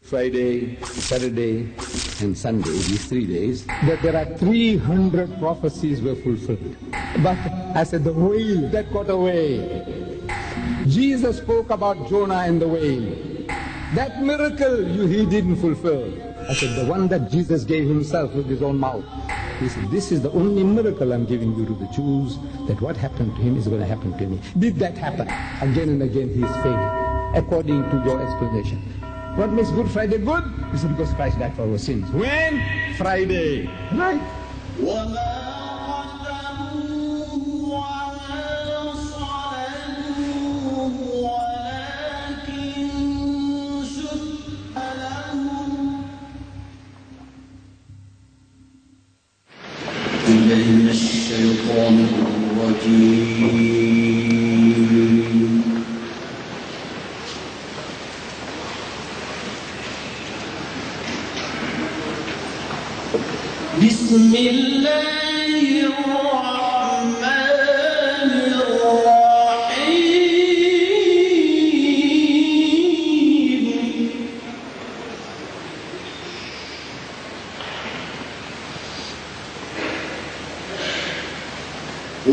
Friday, Saturday, and Sunday, these 3 days, that there are 300 prophecies were fulfilled. But I said the whale that got away. Jesus spoke about Jonah and the whale. That miracle he didn't fulfill. I said the one that Jesus gave himself with his own mouth. He said, this is the only miracle I'm giving you to the Jews, that what happened to him is going to happen to me. Did that happen? Again and again he is failing, according to your explanation. What makes Good Friday good? It's because Christ died for our sins. When? Friday. Right? من الشيطان الرجيم بسم الله الرحمن الرحيم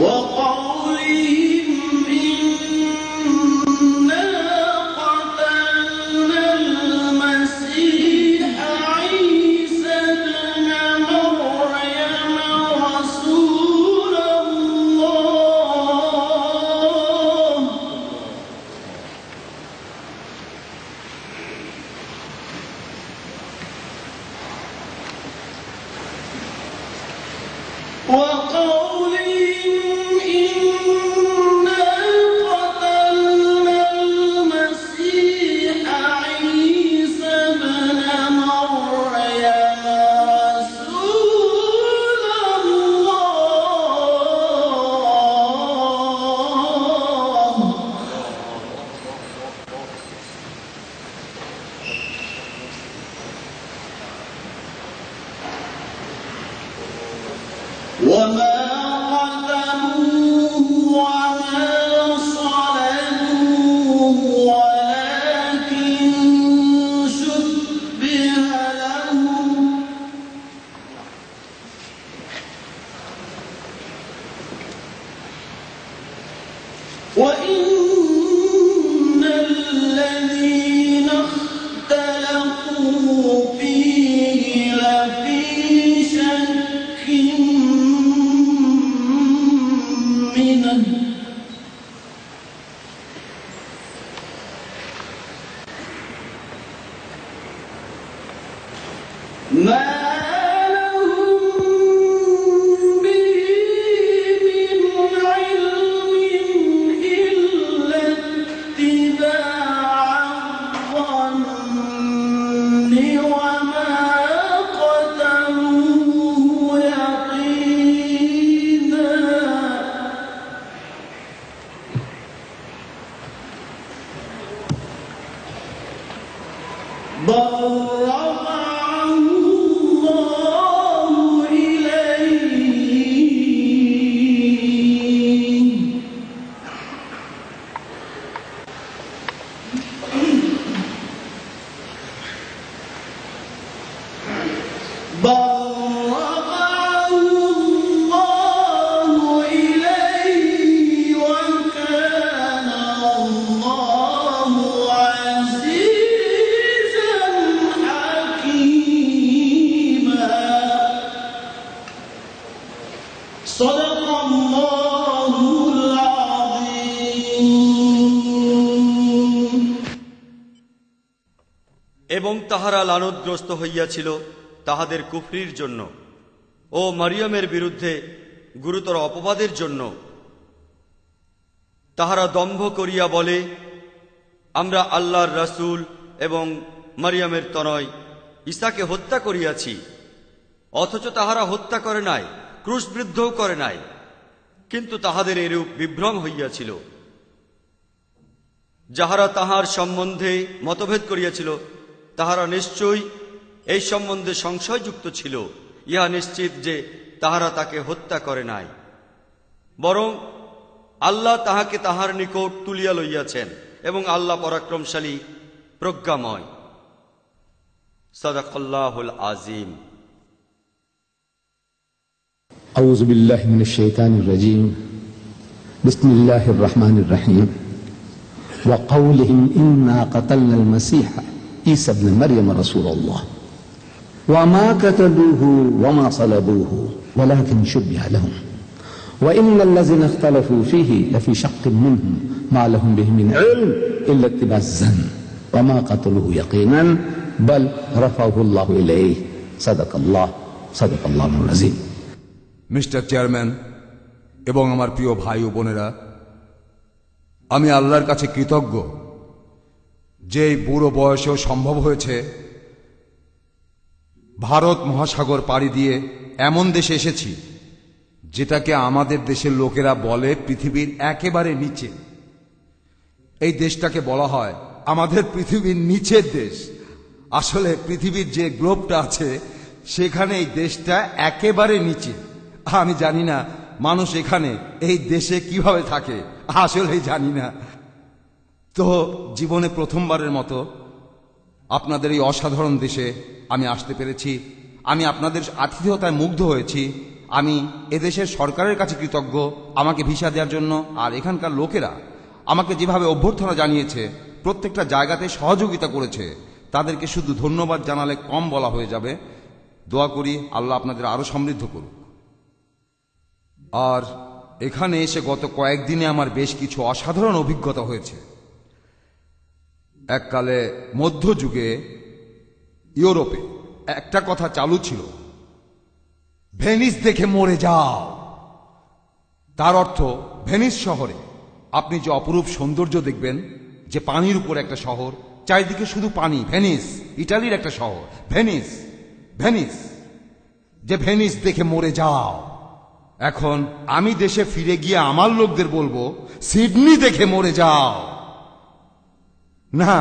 وقولهم إنا قتلنا المسيح عيسى ابن مريم رسول الله وقولهم إنا قتلنا المسيح عيسى ابن مريم رسول الله وما قتلوه وما صلبوه ولكن شبه لهم وإن الذين اختلفوا فيه لفي شك منه ما لهم به من علم إلا اتباع الظن وما قتلوه يقينا بل رفعه الله إليه وكان الله عزيزا حكيما صدق الله العظيم এবং তাহারা লানতগ্রস্ত হইয়াছিল তাহাদের কুফরির জন্য ও মরিয়মের বিরুদ্ধে গুরুতর অপবাদের জন্য। তাহারা দম্ভ করিয়া বলে, আমরা আল্লাহর রাসূল এবং মরিয়মের তনয় ঈসাকে হত্যা করিয়াছি, অথচ তাহারা হত্যা করে নাই, ক্রুশবিদ্ধও করে নাই। কিন্তু তাহাদের এরূপ বিভ্রম হইয়াছিল। যাহারা তাহার সম্বন্ধে মতভেদ করিয়াছিল তাহারা নিশ্চয়ই এই সম্বন্ধে সংশয়যুক্ত ছিল। ইহা নিশ্চিত যে তাহারা তাকে হত্যা করে নাই, বরং আল্লাহ তাহাকে তাহার নিকট তুলিয়া লইয়াছেন এবং আল্লাহ পরাক্রমশালী, প্রজ্ঞাময়। সাদাকাল্লাহুল আজিম। أعوذ بالله من الشيطان الرجيم بسم الله الرحمن الرحيم وقولهم إنا قتلنا المسيح عيسى ابن مريم رسول الله وما قتلوه وما صلبوه ولكن شبه لهم وإن الذين اختلفوا فيه لفي شق منهم ما لهم به من علم إلا اتباع الظن وما قتلوه يقينا بل رفعه الله إليه صدق الله العظيم। মিস্টার চেয়ারম্যান এবং আমার প্রিয় ভাই ও বোনেরা, আমি আল্লাহর কাছে কৃতজ্ঞ যে এই বুড়ো বয়সেও সম্ভব হয়েছে ভারত মহাসাগর পাড়ি দিয়ে এমন দেশে এসেছি যেটাকে আমাদের দেশের লোকেরা বলে পৃথিবীর একেবারে নিচে। এই দেশটাকে বলা হয় আমাদের পৃথিবীর নিচের দেশ। আসলে পৃথিবীর যে গ্লোবটা আছে সেখানে এই দেশটা একেবারে নিচে। আমি জানি না মানুষ এখানে এই দেশে কিভাবে থাকে, আসলেই জানি না। তো জীবনে প্রথমবারের মতো আপনাদের এই অসাধারণ দেশে আমি আসতে পেরেছি। আমি আপনাদের আতিথেয়তায় মুগ্ধ হয়েছি। আমি এদেশের সরকারের কাছে কৃতজ্ঞ আমাকে ভিসা দেওয়ার জন্য। আর এখানকার লোকেরা আমাকে যেভাবে অভ্যর্থনা জানিয়েছে, প্রত্যেকটা জায়গাতে সহযোগিতা করেছে, তাদেরকে শুধু ধন্যবাদ জানালে কম বলা হয়ে যাবে। দোয়া করি আল্লাহ আপনাদের আরো সমৃদ্ধ করুক। আর এখানে এসে গত কয়েকদিনে আমার বেশ কিছু অসাধারণ অভিজ্ঞতা হয়েছে। এককালে মধ্যযুগে ইউরোপে একটা কথা চালু ছিল, ভেনিস দেখে মরে যাও। তার অর্থ ভেনিস শহরে আপনি যে অপরূপ সৌন্দর্য দেখবেন, যে পানির উপর একটা শহর, চারিদিকে শুধু পানি। ভেনিস ইটালির একটা শহর, ভেনিস ভেনিস যে ভেনিস দেখে মরে যাও। এখন আমি দেশে ফিরে গিয়ে আমার লোকদের বলবো, সিডনি দেখে মরে যাও। না,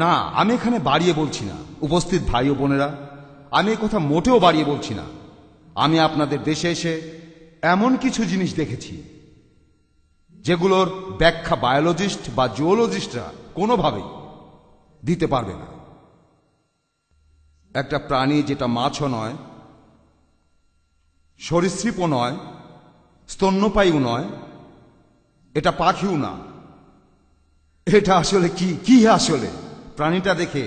না, আমি এখানে বাড়িয়ে বলছি না। উপস্থিত ভাই ও বোনেরা, আমি এই কথা মোটেও বাড়িয়ে বলছি না। আমি আপনাদের দেশে এসে এমন কিছু জিনিস দেখেছি যেগুলোর ব্যাখ্যা বায়োলজিস্ট বা জিওলজিস্টরা কোনোভাবেই দিতে পারবে না। একটা প্রাণী যেটা মাছও নয়, সরীসৃপও নয়, স্তন্যপায়ীও নয়, এটা পাখিও না। এটা আসলে কি আসলে প্রাণীটা দেখে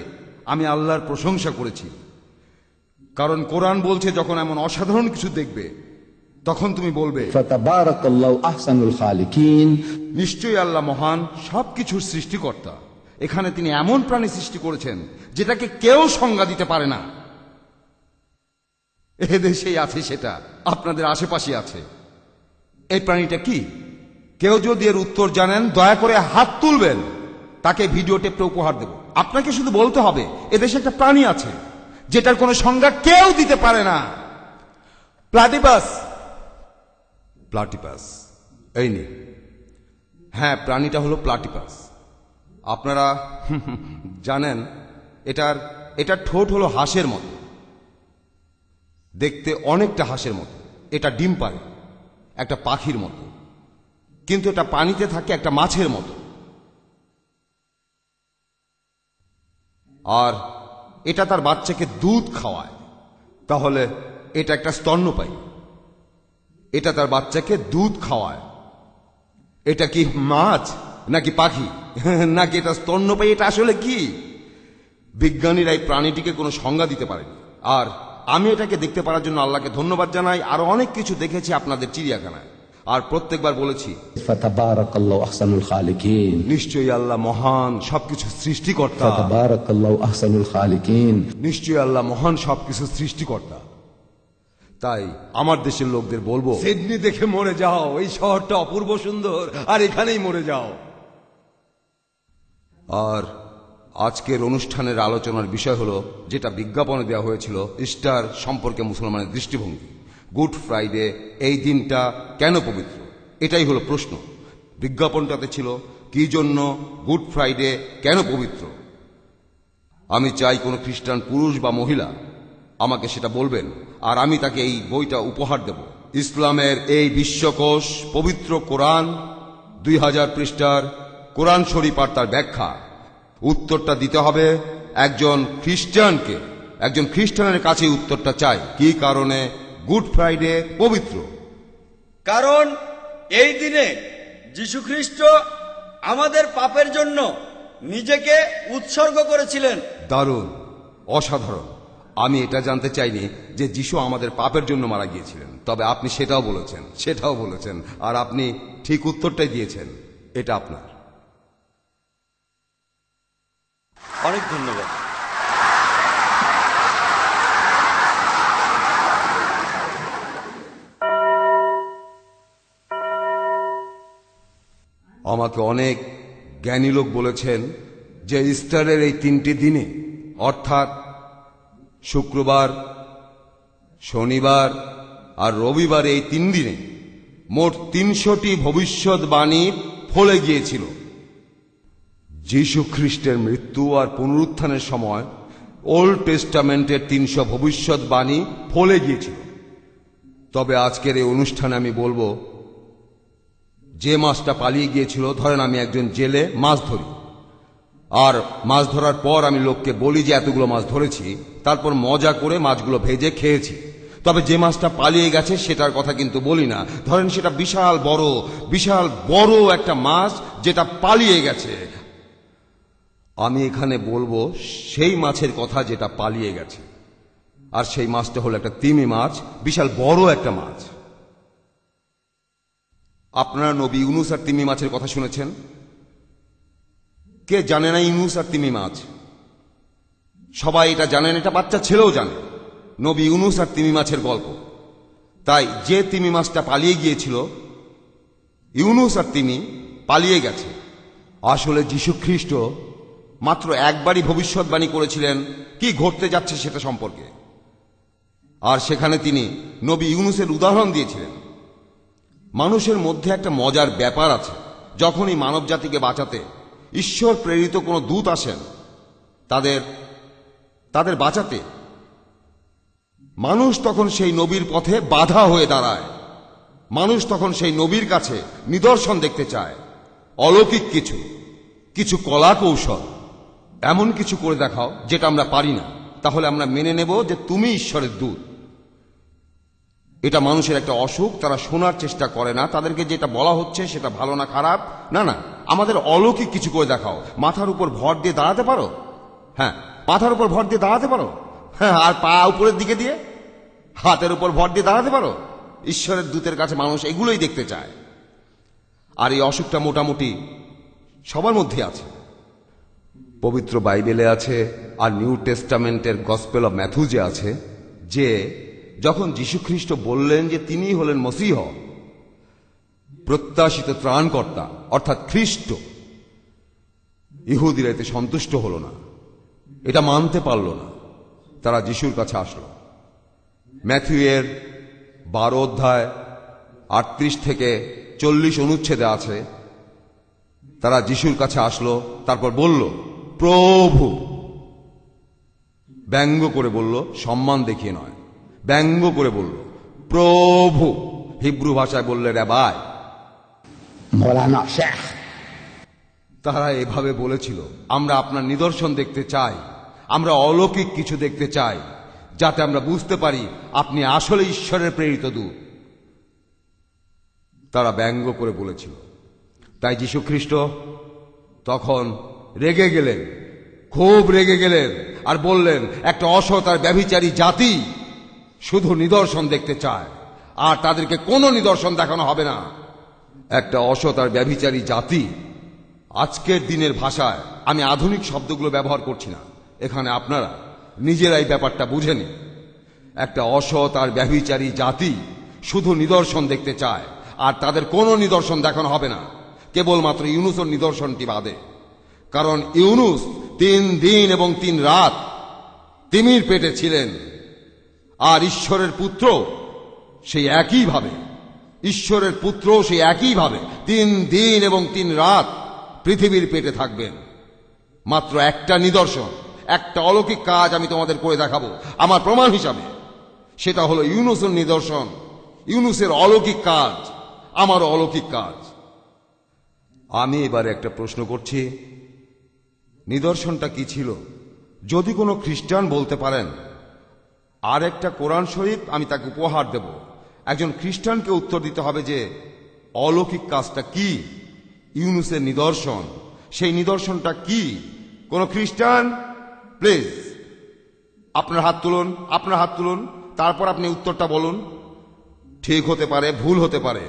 আমি আল্লাহর প্রশংসা করেছি। কারণ কোরআন বলছে যখন এমন অসাধারণ কিছু দেখবে তখন তুমি বলবে ফাতাবারাকাল্লাহু আহসানুল খালিকিন, নিশ্চয়ই আল্লাহ মহান, সবকিছুর সৃষ্টিকর্তা। এখানে তিনি এমন প্রাণী সৃষ্টি করেছেন যেটাকে কেউ সংজ্ঞা দিতে পারে না। এদেশেই আছে, সেটা আপনাদের আশেপাশে আছে। এই প্রাণীটা কি? কেউ যদি এর উত্তর জানেন দয়া করে হাত তুলবেন, তাকে ভিডিও টেপটা উপহার দেব। আপনাকে শুধু বলতে হবে এদেশে একটা প্রাণী আছে যেটার কোনো সংজ্ঞা কেউ দিতে পারে না। প্লাটিপাস। প্লাটিপাস, এই নে। হ্যাঁ, প্রাণীটা হলো প্লাটিপাস। আপনারা জানেন এটার ঠোঁট হলো হাঁসের মতো, দেখতে অনেকটা হাঁসের মতো। এটা ডিম পাড়ে একটা পাখির মতো, কিন্তু এটা পানিতে থাকে একটা মাছের মতো। আর এটা তার বাচ্চাকে দুধ খাওয়ায়। তাহলে এটা একটা স্তন্যপায়ী, এটা তার বাচ্চাকে দুধ খাওয়ায়। এটা কি মাছ নাকি পাখি নাকি এটা স্তন্যপায়ী? এটা আসলে কি? বিজ্ঞানীরা এই প্রাণীটিকে কোনো সংজ্ঞা দিতে পারেনি। আর আমি এটাকে দেখতে পারার জন্য আল্লাহকে ধন্যবাদ জানাই। আরো অনেক কিছু দেখেছি আপনাদের চিড়িয়াখানায়, আর প্রত্যেকবার বলেছি ফাতাবারাকাল্লাহু আহসানুল খালিকিন, নিশ্চয়ই আল্লাহ মহান, সবকিছু সৃষ্টিকর্তা। ফাতাবারাকাল্লাহু আহসানুল খালিকিন, নিশ্চয়ই আল্লাহ মহান, সবকিছু সৃষ্টিকর্তা। তাই আমার দেশের লোকদের বলবো, সিডনি দেখে মরে যাও। এই শহরটা অপূর্ব সুন্দর, আর এখানেই মরে যাও। আর আজকের অনুষ্ঠানের আলোচনার বিষয় হলো, যেটা বিজ্ঞাপনে দেওয়া হয়েছিল, ইস্টার সম্পর্কে মুসলমানের দৃষ্টিভঙ্গি। গুড ফ্রাইডে এই দিনটা কেন পবিত্র, এটাই হলো প্রশ্ন। বিজ্ঞাপনটাতে ছিল কি জন্য গুড ফ্রাইডে কেন পবিত্র। আমি চাই কোনো খ্রিস্টান পুরুষ বা মহিলা আমাকে সেটা বলবেন, আর আমি তাকে এই বইটা উপহার দেব। ইসলামের এই বিশ্বকোষ পবিত্র কোরআন 2000 পৃষ্ঠার কোরআন শরীফ আর তার ব্যাখ্যা। উত্তরটা দিতে হবে একজন খ্রিস্টানকে। একজন খ্রিস্টানের কাছে উত্তরটা চাই। কি কারণে গুড ফ্রাইডে পবিত্র? কারণ এই দিনে যীশুখ্রিস্ট আমাদের পাপের জন্য নিজেকে উৎসর্গ করেছিলেন। দারুণ, অসাধারণ। আমি এটা জানতে চাইনি যে যিশু আমাদের পাপের জন্য মারা গিয়েছিলেন, তবে আপনি সেটাও বলেছেন, আর আপনি ঠিক উত্তরটাই দিয়েছেন। এটা আপনার। অনেক ধন্যবাদ। আমাকে অনেক জ্ঞানী লোক বলেছেন যে ইস্টারের এই 3টি দিনে, অর্থাৎ শুক্রবার, শনিবার আর রবিবার, এই 3 দিনে মোট 300টি ভবিষ্যৎবাণী ফলে গিয়েছিল। যীশু খ্রিস্টের মৃত্যু আর পুনরুত্থানের সময় ওল্ড টেস্টামেন্টের 300 ভবিষ্যৎবাণী ফলে গিয়েছিল। তবে আজকের এই অনুষ্ঠানে আমি বলবো, যে মাছটা পালিয়ে গিয়েছিল, ধরেন আমি একজন জেলে মাছ ধরি, আর মাছ ধরার পর আমি লোককে বলি যে এতগুলো মাছ ধরেছি, তারপর মজা করে মাছগুলো ভেজে খেয়েছি। তবে যে মাছটা পালিয়ে গেছে সেটার কথা কিন্তু বলি না। ধরেন সেটা বিশাল বড় একটা মাছ যেটা পালিয়ে গেছে। আমি এখানে বলবো সেই মাছের কথা যেটা পালিয়ে গেছে, আর সেই মাছটা হলো একটা তিমি মাছ, বিশাল বড় একটা মাছ। আপনারা নবী ইউনুস আর তিমি মাছের কথা শুনেছেন? কে জানে না ইউনুস আর তিমি মাছ? সবাই এটা জানেন, এটা বাচ্চা ছেলেও জানে। নবী ইউনুস আর তিমি মাছের গল্প। তাই যে তিমি মাছটা পালিয়ে গিয়েছিল, ইউনুস আর তিমি পালিয়ে গেছে। আসলে যীশু খ্রিস্ট মাত্র একবারই ভবিষ্যৎবাণী করেছিলেন কি ঘটতে যাচ্ছে সেটা সম্পর্কে, আর সেখানে তিনি নবী ইউনুসের উদাহরণ দিয়েছিলেন। মানুষের মধ্যে একটা মজার ব্যাপার আছে। যখনই মানব জাতিকে বাঁচাতে ঈশ্বর প্রেরিত কোনো দূত আসেন তাদের বাঁচাতে, মানুষ তখন সেই নবীর পথে বাধা হয়ে দাঁড়ায়। মানুষ তখন সেই নবীর কাছে নিদর্শন দেখতে চায়, অলৌকিক কিছু কলা কৌশল, এমন কিছু করে দেখাও যেটা আমরা পারি না, তাহলে আমরা মেনে নেব যে তুমি ঈশ্বরের দূত। এটা মানুষের একটা অসুখ, তারা শোনার চেষ্টা করে না। তাদেরকে যেটা বলা হচ্ছে সেটা ভালো না খারাপ, না, আমাদের অলৌকিক কিছু করে দেখাও। মাথার উপর ভর দিয়ে দাঁড়াতে পারো? হ্যাঁ, মাথার উপর ভর দিয়ে দাঁড়াতে পারো? হ্যাঁ, আর পা উপরের দিকে দিয়ে হাতের উপর ভর দিয়ে দাঁড়াতে পারো? ঈশ্বরের দূতের কাছে মানুষ এগুলোই দেখতে চায়। আর এই অসুখটা মোটামুটি সবার মধ্যে আছে। পবিত্র বাইবেলে আছে, আর নিউ টেস্টামেন্টের গসপেল অব ম্যাথুজে আছে, যে যখন যীশুখ্রিস্ট বললেন যে তিনি হলেন মসীহ, প্রত্যাশিত ত্রাণকর্তা, অর্থাৎ খ্রিস্ট, ইহুদিরা এতে সন্তুষ্ট হল না, এটা মানতে পারল না। তারা যিশুর কাছে আসলো। ম্যাথিউয়ের 12 অধ্যায় 38 থেকে 40 অনুচ্ছেদে আছে, তারা যিশুর কাছে আসলো, তারপর বলল প্রভু। ব্যঙ্গ করে বলল, সম্মান দেখিয়ে নয়, ব্যঙ্গ করে বলল প্রভু। হিব্রু ভাষায় বললে রাবাই, মৌলানা শেখ। তারা এভাবে বলেছিল, আমরা আপনার নিদর্শন দেখতে চাই, আমরা অলৌকিক কিছু দেখতে চাই, যাতে আমরা বুঝতে পারি আপনি আসলে ঈশ্বরের প্রেরিত দূত। তারা ব্যঙ্গ করে বলেছিল। তাই যীশু খ্রিস্ট তখন রেগে গেলেন, খুব রেগে গেলেন, আর বললেন একটা অসৎ আর ব্যভিচারী জাতি শুধু নিদর্শন দেখতে চায়, আর তাদেরকে কোনো নিদর্শন দেখানো হবে না। একটা অসৎ আর ব্যভিচারী জাতি। আজকের দিনের ভাষায় আমি আধুনিক শব্দগুলো ব্যবহার করছি না, এখানে আপনারা নিজেরাই ব্যাপারটা বুঝে নিন। একটা অসৎ আর ব্যভিচারী জাতি শুধু নিদর্শন দেখতে চায়, আর তাদের কোনো নিদর্শন দেখানো হবে না, কেবলমাত্র ইউনুসের নিদর্শনটি বাদে। কারণ ইউনুস 3 দিন এবং 3 রাত তিমির পেটে ছিলেন, আর ঈশ্বরের পুত্র সেই একইভাবে 3 দিন এবং 3 রাত পৃথিবীর পেটে থাকবেন। মাত্র একটা নিদর্শন, একটা অলৌকিক কাজ আমি তোমাদের করে দেখাবো আমার প্রমাণ হিসাবে। সেটা হলো ইউনুসের নিদর্শন, ইউনুসের অলৌকিক কাজ, আমারও অলৌকিক কাজ। আমি এবারে একটা প্রশ্ন করছি, নিদর্শনটা কি ছিল? যদি কোনো খ্রিস্টান বলতে পারেন, আর একটা কোরআন শরীফ আমি তাকে উপহার দেব। একজন খ্রিস্টানকে উত্তর দিতে হবে যে অলৌকিক কাজটা কি, ইউনুসের নিদর্শন, সেই নিদর্শনটা কি? কোন খ্রিস্টান প্লিজ আপনার হাত তুলুন, আপনার হাত তুলুন, তারপর আপনি উত্তরটা বলুন। ঠিক হতে পারে, ভুল হতে পারে।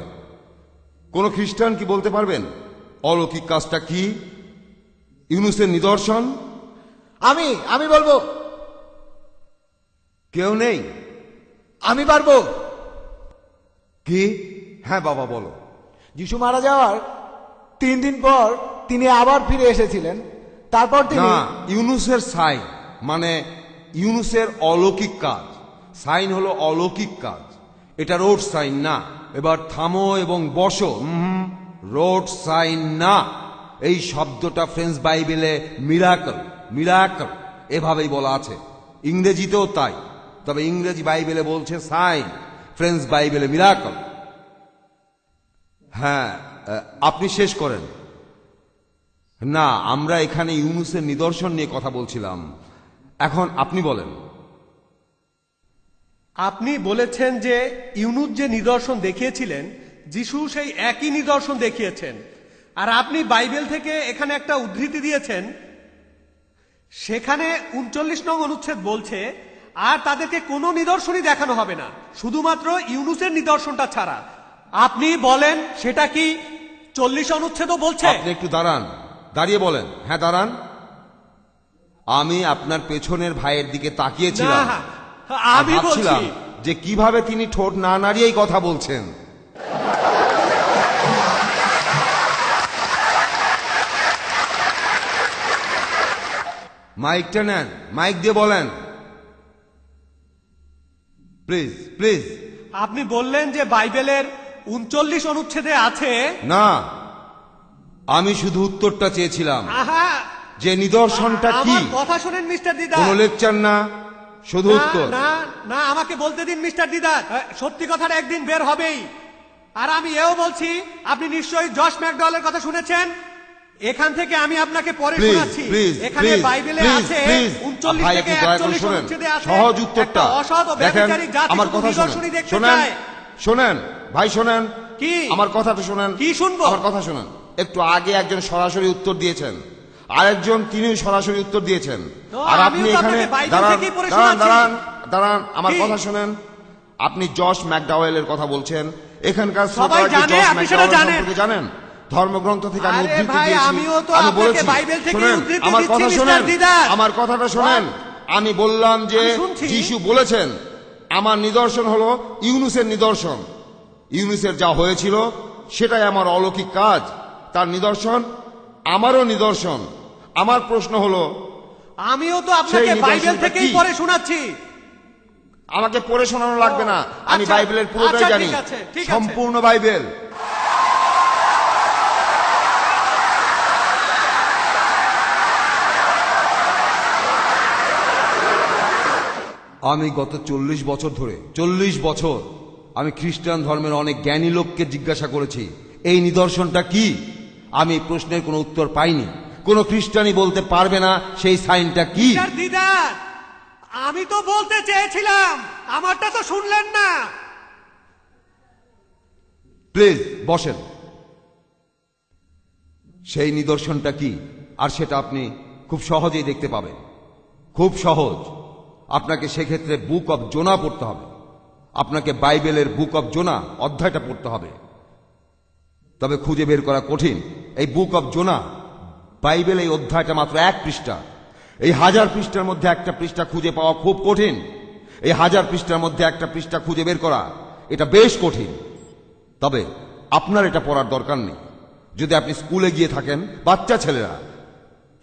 কোন খ্রিস্টান কি বলতে পারবেন অলৌকিক কাজটা কি, ইউনুসের নিদর্শন? আমি বলবো। কেউ নেই? আমি পারবো। কি? হ্যাঁ বাবা বলো। যিশু মারা যাওয়ার 3 দিন পর তিনি আবার ফিরে এসেছিলেন। তারপর তিনি না, ইউনুসের সাইন মানে ইউনুসের অলৌকিক কাজ। সাইন হলো অলৌকিক কাজ, এটা রোড সাইন না। এবার থামো এবং বসো। রোড সাইন না, এই শব্দটা ফ্রেঞ্চ বাইবেলে মিরাকল, মিরাকল এভাবেই বলা আছে, ইংরেজিতেও তাই। তবে ইংরেজি বাইবেলে বলছে সাইন, ফ্রেঞ্চ বাইবেলে মিরাকল। হ্যাঁ, আপনি শেষ করেন। না, আমরা এখানে ইউনুসের নিদর্শন নিয়ে কথা বলছিলাম, এখন আপনি বলেন। আপনি বলেছেন যে ইউনুস যে নিদর্শন দেখিয়েছিলেন, যিশু সেই একই নিদর্শন দেখিয়েছেন। আর আপনি বাইবেল থেকে এখানে একটা উদ্ধৃতি দিয়েছেন, সেখানে 39 নং অনুচ্ছেদ বলছে আর তাদেরকে কোনো নিদর্শনই দেখানো হবে না, শুধুমাত্র ইউনুসের নিদর্শনটা ছাড়া। আপনি বলেন সেটা কি 40 অনুচ্ছেদও বলছে? আপনি একটু দাঁড়ান, দাঁড়িয়ে বলেন। হ্যাঁ দাঁড়ান। আমি আপনার পেছনের ভাইয়ের দিকে তাকিয়েছিলাম, না, আমি ভাবছিলাম বলছি যে কিভাবে তিনি ঠোঁট না নাড়িয়েই কথা বলছেন। মাইকটা নেন, মাইক দিয়ে বলেন প্লিজ, প্লিজ। আপনি বললেন যে বাইবেলের 39 অনুচ্ছেদে আছে। না, আমি শুধু উত্তরটা চেয়েছিলাম আহা, যে নিদর্শনটা কি। আমার কথা শুনেন মিস্টার দিদার। কোনো লেকচার না, শুধু উত্তর। না না, আমাকে বলতে দিন মিস্টার দিদার। সত্যি কথাটা একদিন বের হবেই। আর আমি এও বলছি, আপনি নিশ্চয়ই জশ ম্যাকডওয়েলের কথা শুনেছেন। এখান থেকে আমি আপনাকে পরে শোনাচ্ছি। এখানে বাইবেলে আছে 39 থেকে 41 অনুচ্ছেদে আছে সহজ উত্তরটা একটা অসৎ ও ব্যভিচারী জাতি আমার শুধু কথা নিদর্শনই দেখতে শোনেন, চায়। শোনেন ভাই, শোনেন কি? আমার কথাটা শোনেন। কি শুনবো? আমার কথা শোনেন। একটু আগে একজন সরাসরি উত্তর দিয়েছেন, আরেকজন তিনিও সরাসরি উত্তর দিয়েছেন। তো আর আমিও আপনি তো এখানে আপনাকে বাইবেল দাঁড়ান, থেকেই পড়ে দাঁড়ান, শোনাচ্ছি। দাঁড়ান, দাঁড়ান, আমার কি? কথা শোনেন। আপনি জশ ম্যাকডাওয়েলের কথা বলছেন। এখানকার সবাই শ্রোতারা কি জানে, জশ আপনি সেটা ম্যাকডাওয়েল জানেন। সম্পর্কে জানেন? ধর্মগ্রন্থ থেকে আমি আরে উদ্ধৃতি ভাই, দিয়েছি, আমিও তো আমি আপনাকে বলেছি। বাইবেল থেকে শোনেন, উদ্ধৃতি আমার দিচ্ছি, কথা মিস্টার শোনেন, দিদার। আমার কথাটা শোনেন। আমি বললাম যে আমি শুনছি। যিশু বলেছেন আমার নিদর্শন হলো ইউনুসের নিদর্শন। ইউনুসের যা হয়েছিল সেটাই আমার অলৌকিক কাজ, তার নিদর্শন আমারও নিদর্শন। আমার প্রশ্ন হলো, আমিও তো আপনাকে সেই নিদর্শনটা বাইবেল থেকেই কি? পড়ে শোনাচ্ছি। আমাকে পড়ে শোনানো লাগবে না, আমি আচ্ছা, বাইবেলের পুরোটাই আচ্ছা, জানি, ঠিক আছে, ঠিক আছে। সম্পূর্ণ বাইবেল। আমি গত 40 বছর ধরে, 40 বছর আমি খ্রিস্টান ধর্মের অনেক জ্ঞানী লোককে জিজ্ঞাসা করেছি এই নিদর্শনটা কি। আমি এই প্রশ্নের কোনো উত্তর পাইনি। কোন খ্রিস্টানই বলতে পারবে না সেই সাইনটা কি। মিস্টার দিদার, আমি তো বলতে চেয়েছিলাম, আমারটা তো শুনলেন না। প্লিজ বসেন। সেই নিদর্শনটা কি, আর সেটা আপনি খুব সহজেই দেখতে পাবেন। খুব সহজ। আপনাকে সেক্ষেত্রে বুক অব জোনা পড়তে হবে, আপনাকে বাইবেলের বুক অব জোনা অধ্যায়টা পড়তে হবে। তবে খুঁজে বের করা কঠিন। এই বুক অব জোনা বাইবেল এই অধ্যায়টা মাত্র 1 পৃষ্ঠা। এই 1000 পৃষ্ঠার মধ্যে একটা পৃষ্ঠা খুঁজে পাওয়া খুব কঠিন। এই 1000 পৃষ্ঠার মধ্যে একটা পৃষ্ঠা খুঁজে বের করা এটা বেশ কঠিন। তবে আপনার এটা পড়ার দরকার নেই। যদি আপনি স্কুলে গিয়ে থাকেন, বাচ্চা ছেলেরা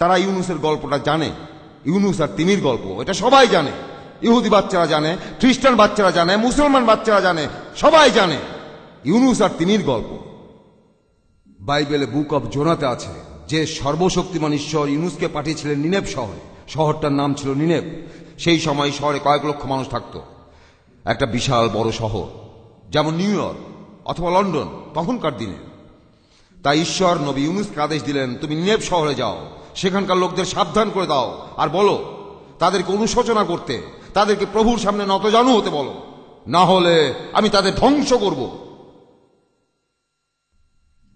তারা ইউনুসের গল্পটা জানে। ইউনুস আর তিমির গল্প এটা সবাই জানে। ইহুদি বাচ্চারা জানে, খ্রিস্টান বাচ্চারা জানে, মুসলমান বাচ্চারা জানে, সবাই জানে ইউনুস আর তিমির গল্প। বাইবেলে বুক অব জোনাতে আছে যে সর্বশক্তিমান ঈশ্বর ইউনুসকে পাঠিয়েছিলেন নিনেভ শহরে। শহরটার নাম ছিল নিনেভ। সেই সময় শহরে কয়েক লক্ষ মানুষ থাকত। একটা বিশাল বড় শহর, যেমন নিউ ইয়র্ক অথবা লন্ডন তখনকার দিনে। তাই ঈশ্বর নবী ইউনুসকে আদেশ দিলেন, তুমি নিনেভ শহরে যাও, সেখানকার লোকদের সাবধান করে দাও আর বলো তাদেরকে অনুশোচনা করতে, তাদেরকে প্রভুর সামনে নতজানু হতে বলো, না হলে আমি তাদের ধ্বংস করব।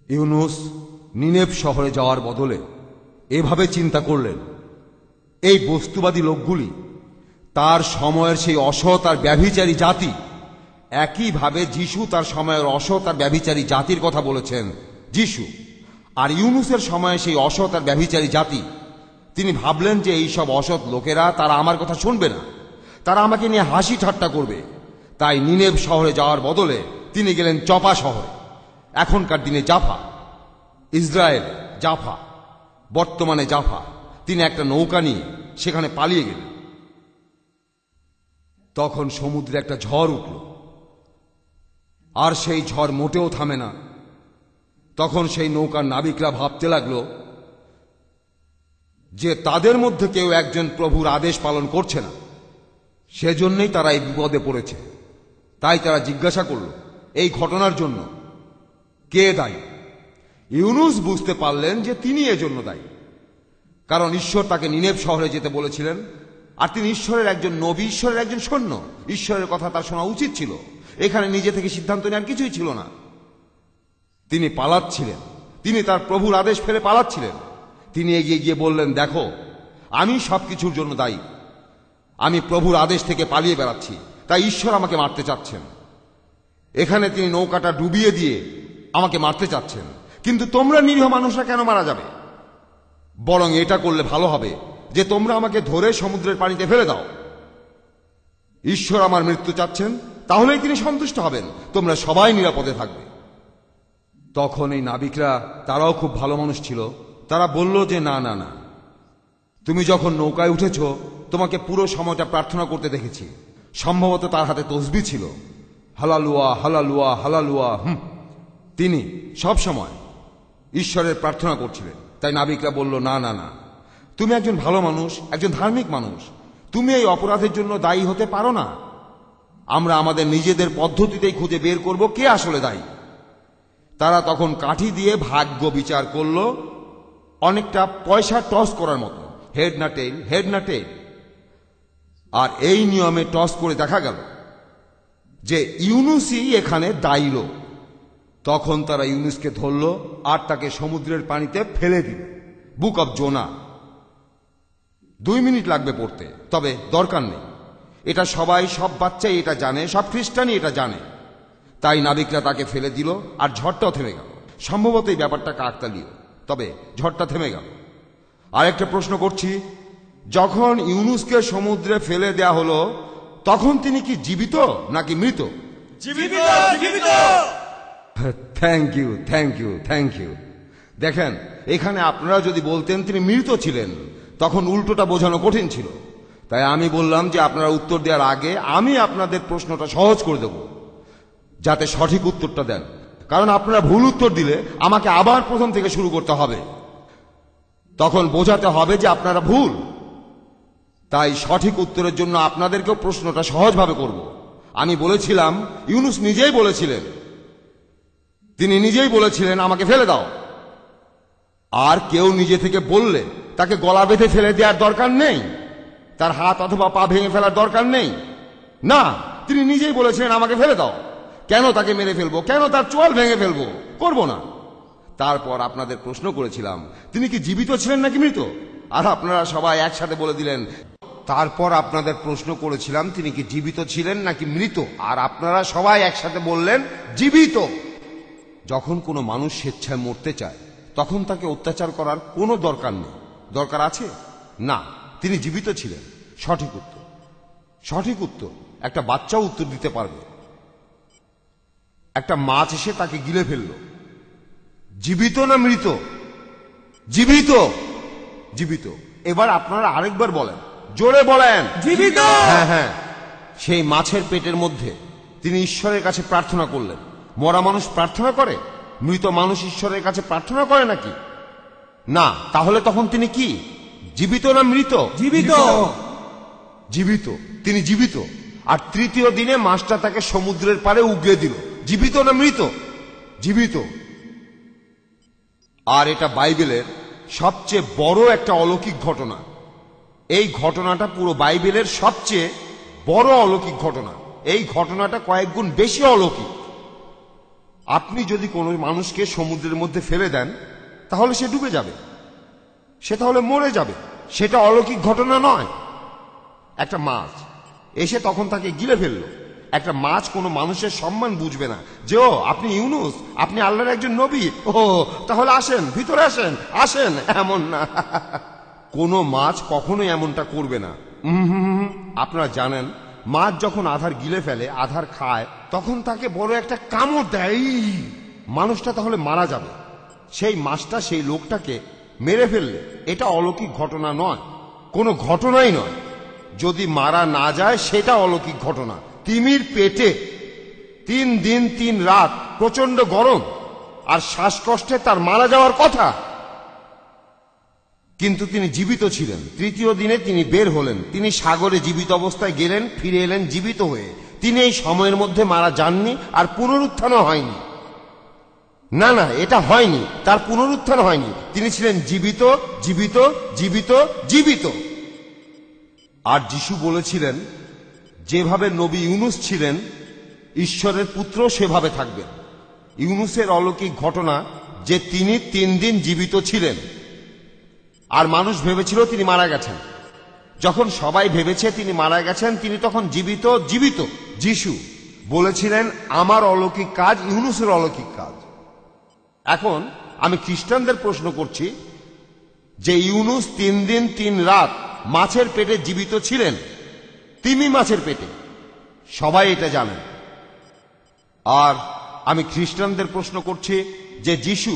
ইউনুস নিনেভ শহরে যাওয়ার বদলে এভাবে চিন্তা করলেন, এই বস্তুবাদী লোকগুলি তার সময়ের সেই অসৎ আর ব্যভিচারী জাতি, একইভাবে যিশু তার সময়ের অসৎ আর ব্যভিচারী জাতির কথা বলেছেন যিশু, আর ইউনুসের সময়ে সেই অসৎ আর ব্যভিচারী জাতি। তিনি ভাবলেন যে এই সব অসৎ লোকেরা তারা আমার কথা শুনবে না, তারা আমাকে নিয়ে হাসি ঠাট্টা করবে। তাই নিনেভ শহরে যাওয়ার বদলে তিনি গেলেন চপা শহরে, এখনকার দিনে জাফা, ইসরায়েল জাফা, বর্তমানে জাফা। তিনি একটা নৌকা নিয়ে সেখানে পালিয়ে গেলেন। তখন সমুদ্রে একটা ঝড় উঠল, আর সেই ঝড় মোটেও থামে না। তখন সেই নৌকার নাবিকরা ভাবতে লাগলো যে তাদের মধ্যে কেউ একজন প্রভুর আদেশ পালন করছে না, সেজন্যই তারা এই বিপদে পড়েছে। তাই তারা জিজ্ঞাসা করল, এই ঘটনার জন্য কে দায়ী? ইউনুস বুঝতে পারলেন যে তিনি এজন্য দায়ী, কারণ ঈশ্বর তাকে নিনেভ শহরে যেতে বলেছিলেন, আর তিনি ঈশ্বরের একজন নবী, ঈশ্বরের একজন সৈন্য। ঈশ্বরের কথা তার শোনা উচিত ছিল। এখানে নিজে থেকে সিদ্ধান্ত নেওয়ার কিছুই ছিল না। তিনি পালাচ্ছিলেন, তিনি তার প্রভুর আদেশ ফেলে পালাচ্ছিলেন। তিনি এগিয়ে গিয়ে বললেন, দেখো আমি সবকিছুর জন্য দায়ী, আমি প্রভুর আদেশ থেকে পালিয়ে বেড়াচ্ছি, তাই ঈশ্বর আমাকে মারতে চাচ্ছেন। এখানে তিনি নৌকাটা ডুবিয়ে দিয়ে আমাকে মারতে চাচ্ছেন, কিন্তু তোমরা নিরীহ মানুষরা কেন মারা যাবে? বরং এটা করলে ভালো হবে যে তোমরা আমাকে ধরে সমুদ্রের পানিতে ফেলে দাও। ঈশ্বর আমার মৃত্যু চাচ্ছেন, তাহলেই তিনি সন্তুষ্ট হবেন, তোমরা সবাই নিরাপদে থাকবে। তখন এই নাবিকরা, তারাও খুব ভালো মানুষ ছিল, তারা বলল যে না না না, তুমি যখন নৌকায় উঠেছ তোমাকে পুরো সময়টা প্রার্থনা করতে দেখেছি। সম্ভবত তার হাতে তসবিহ ছিল, হালালুয়া হালালুয়া হালালুয়া। তিনি সব সময় ঈশ্বরের প্রার্থনা করছিলেন। তাই নাবিকরা বলল, না না না, তুমি একজন ভালো মানুষ, একজন ধার্মিক মানুষ, তুমি এই অপরাধের জন্য দায়ী হতে পারো না। আমরা আমাদের নিজেদের পদ্ধতিতেই খুঁজে বের করব কে আসলে দায়ী। তারা তখন কাঠি দিয়ে ভাগ্য বিচার করল, অনেকটা পয়সা টস করার মতো, হেড না টেইল, হেড না টেইল। আর এই নিয়মে টস করে দেখা গেল যে ইউনুসই এখানে দায়ী লোক। তখন তারা ইউনুসকে ধরল আর তাকে সমুদ্রের পানিতে ফেলে দিল। Book of zona. 2 মিনিট লাগবে পড়তে, তবে দরকার নেই। এটা সবাই, সব বাচ্চাই এটা জানে, সব খ্রিস্টানই এটা জানে। তাই নাবিকরা তাকে ফেলে দিল আর ঝড়টাও থেমে গেল। সম্ভবত এই ব্যাপারটা কাকতালীয়, তবে ঝড়টা থেমে গেল। আর একটা প্রশ্ন করছি, যখন ইউনুসকে সমুদ্রে ফেলে দেয়া হলো তখন তিনি কি জীবিত নাকি মৃত? জীবিত, জীবিত। Thank you, thank you, thank you. দেখেন, এখানে আপনারা যদি বলতেন তিনি মৃত ছিলেন, তখন উল্টোটা বোঝানো কঠিন ছিল। তাই আমি বললাম যে আপনারা উত্তর দেওয়ার আগে আমি আপনাদের প্রশ্নটা সহজ করে দেব, যাতে সঠিক উত্তরটা দেন। কারণ আপনারা ভুল উত্তর দিলে আমাকে আবার প্রথম থেকে শুরু করতে হবে, তখন বোঝাতে হবে যে আপনারা ভুল। তাই সঠিক উত্তরের জন্য আপনাদেরকেও প্রশ্নটা সহজভাবে করব। আমি বলেছিলাম, ইউনুস নিজেই বলেছিলেন, তিনি নিজেই বলেছিলেন আমাকে ফেলে দাও। আর কেউ নিজে থেকে বললে তাকে গলা বেঁধে ফেলে দেওয়ার দরকার নেই, তার হাত অথবা পা ভেঙে ফেলার দরকার নেই। না, তিনি নিজেই বলেছিলেন আমাকে ফেলে দাও। কেন তাকে মেরে ফেলবো? কেন তার চোয়াল ভেঙে ফেলবো? করব না। তারপর আপনাদের প্রশ্ন করেছিলাম তিনি কি জীবিত ছিলেন নাকি মৃত, আর আপনারা সবাই একসাথে বলে দিলেন। তারপর আপনাদের প্রশ্ন করেছিলাম তিনি কি জীবিত ছিলেন নাকি মৃত, আর আপনারা সবাই একসাথে বললেন জীবিত। যখন কোনো মানুষ স্বেচ্ছায় মরতে চায় তখন তাকে অত্যাচার করার কোনো দরকার নেই। দরকার আছে না, তিনি জীবিত ছিলেন। সঠিক উত্তর, সঠিক উত্তর। একটা বাচ্চাও উত্তর দিতে পারবে। একটা মাছ এসে তাকে গিলে ফেলল। জীবিত না মৃত? জীবিত, জীবিত। এবার আপনারা আরেকবার বলেন, জোরে বলেন, জীবিত। হ্যাঁ হ্যাঁ। সেই মাছের পেটের মধ্যে তিনি ঈশ্বরের কাছে প্রার্থনা করলেন। মরা মানুষ প্রার্থনা করে? মৃত মানুষ ঈশ্বরের কাছে প্রার্থনা করে নাকি? না। তাহলে তখন তিনি কি জীবিত না মৃত? জীবিত। জীবিত, তিনি জীবিত। আর তৃতীয় দিনে মাছটা তাকে সমুদ্রের পাড়ে উগলে দিল। জীবিত না মৃত? জীবিত। আর এটা বাইবেলের সবচেয়ে বড় একটা অলৌকিক ঘটনা। এই ঘটনাটা পুরো বাইবেলের সবচেয়ে বড় অলৌকিক ঘটনা। এই ঘটনাটা কয়েক গুণ বেশি অলৌকিক। আপনি যদি কোনো মানুষকে সমুদ্রের মধ্যে ফেলে দেন তাহলে সে ডুবে যাবে, সে তাহলে মরে যাবে। সেটা অলৌকিক ঘটনা নয়। একটা মাছ এসে তখন তাকে গিলে ফেললো। একটা মাছ কোনো মানুষের সম্মান বুঝবে না যে ও আপনি ইউনুস, আপনি আল্লাহর একজন নবী, ও তাহলে আসেন, ভিতরে আসেন, আসেন, এমন না। কোনো মাছ কখনোই এমনটা করবে না। আপনারা জানেন, মাছ যখন আধার গিলে ফেলে, আধার খায়, তখন তাকে বড় একটা কামড় দেয়, মানুষটা তাহলে মারা যাবে। সেই মাছটা সেই লোকটাকে মেরে ফেললে এটা অলৌকিক ঘটনা নয়, কোনো ঘটনাই নয়। যদি মারা না যায় সেটা অলৌকিক ঘটনা। তিমির পেটে 3 দিন 3 রাত প্রচন্ড গরম আর শ্বাসকষ্টে তার মারা যাওয়ার কথা, কিন্তু তিনি জীবিত ছিলেন। 3য় দিনে তিনি বের হলেন। তিনি সাগরে জীবিত অবস্থায় গেলেন, ফিরে এলেন জীবিত হয়ে। তিনি এই সময়ের মধ্যে মারা যাননি আর পুনরুত্থানও হয়নি। না না, এটা হয়নি, তার পুনরুত্থান হয়নি। তিনি ছিলেন জীবিত, জীবিত, জীবিত, জীবিত। আর যিশু বলেছিলেন, যেভাবে নবী ইউনুস ছিলেন, ঈশ্বরের পুত্র সেভাবে থাকবেন। ইউনুসের অলৌকিক ঘটনা যে তিনি 3 দিন জীবিত ছিলেন, আর মানুষ ভেবেছিল তিনি মারা গেছেন। যখন সবাই ভেবেছে তিনি মারা গেছেন, তিনি তখন জীবিত, জীবিত। যিশু বলেছিলেন, আমার অলৌকিক কাজ ইউনুসের অলৌকিক কাজ। এখন আমি খ্রিস্টানদের প্রশ্ন করছি যে ইউনুস 3 দিন 3 রাত মাছের পেটে জীবিত ছিলেন, তিমি মাছের পেটে, সবাই এটা জানেন। আর আমি খ্রিস্টানদের প্রশ্ন করছি যে যিশু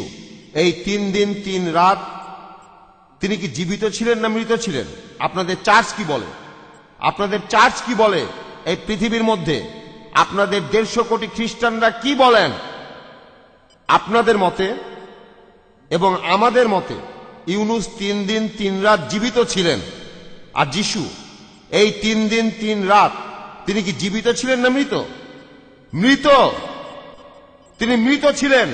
এই 3 দিন 3 রাত তিনি কি জীবিত ছিলেন না মৃত ছিলেন? আপনাদের চার্চ কি বলে? আপনাদের চার্চ কি বলে? এই পৃথিবীর মধ্যে আপনাদের 150 কোটি খ্রিস্টানরা কি বলেন? আপনাদের মতে এবং আমাদের মতে ইউনুস 3 দিন 3 রাত জীবিত ছিলেন। আর যিশু এই 3 দিন 3 রাত তিনি কি জীবিত ছিলেন না মৃত? মৃত। তিনি মৃত ছিলেন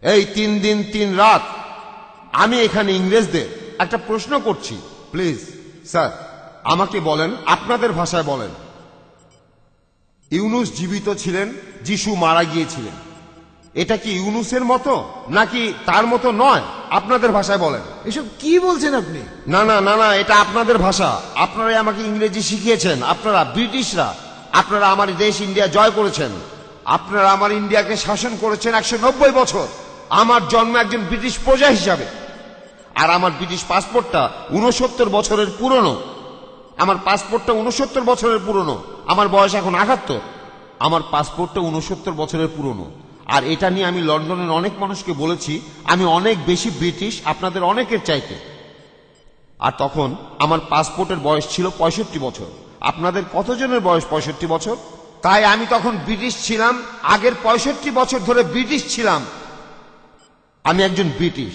এই 3 দিন 3 রাত। আমি এখানে ইংরেজদের একটা প্রশ্ন করছি, প্লিজ স্যার আমাকে বলেন, আপনাদের ভাষায় বলেন, ইউনুস জীবিত ছিলেন, যিশু মারা গিয়েছিলেন, এটা কি ইউনুসের মতো নাকি তার মতো নয়? আপনাদের ভাষায় বলেন। এসব কি বলছেন আপনি? না না না না, এটা আপনাদের ভাষা। আপনারাই আমাকে ইংরেজি শিখিয়েছেন। আপনারা ব্রিটিশরা, আপনারা আমার দেশ ইন্ডিয়া জয় করেছেন। আপনারা আমার ইন্ডিয়াকে শাসন করেছেন 190 বছর। আমার জন্ম একজন ব্রিটিশ প্রজা হিসাবে। আর আমার ব্রিটিশ পাসপোর্টটা 69 বছরের পুরনো। আমার পাসপোর্টটা 69 বছরের পুরনো। আমার বয়স এখন 78। আমার পাসপোর্টটা 69 বছরের পুরনো। আর এটা নিয়ে আমি লন্ডনের অনেক মানুষকে বলেছি আমি অনেক বেশি ব্রিটিশ আপনাদের অনেকের চাইতে। আর তখন আমার পাসপোর্টের বয়স ছিল 65 বছর। আপনাদের কতজনের বয়স 65 বছর? তাই আমি তখন ব্রিটিশ ছিলাম, আগের 65 বছর ধরে ব্রিটিশ ছিলাম। আমি একজন ব্রিটিশ,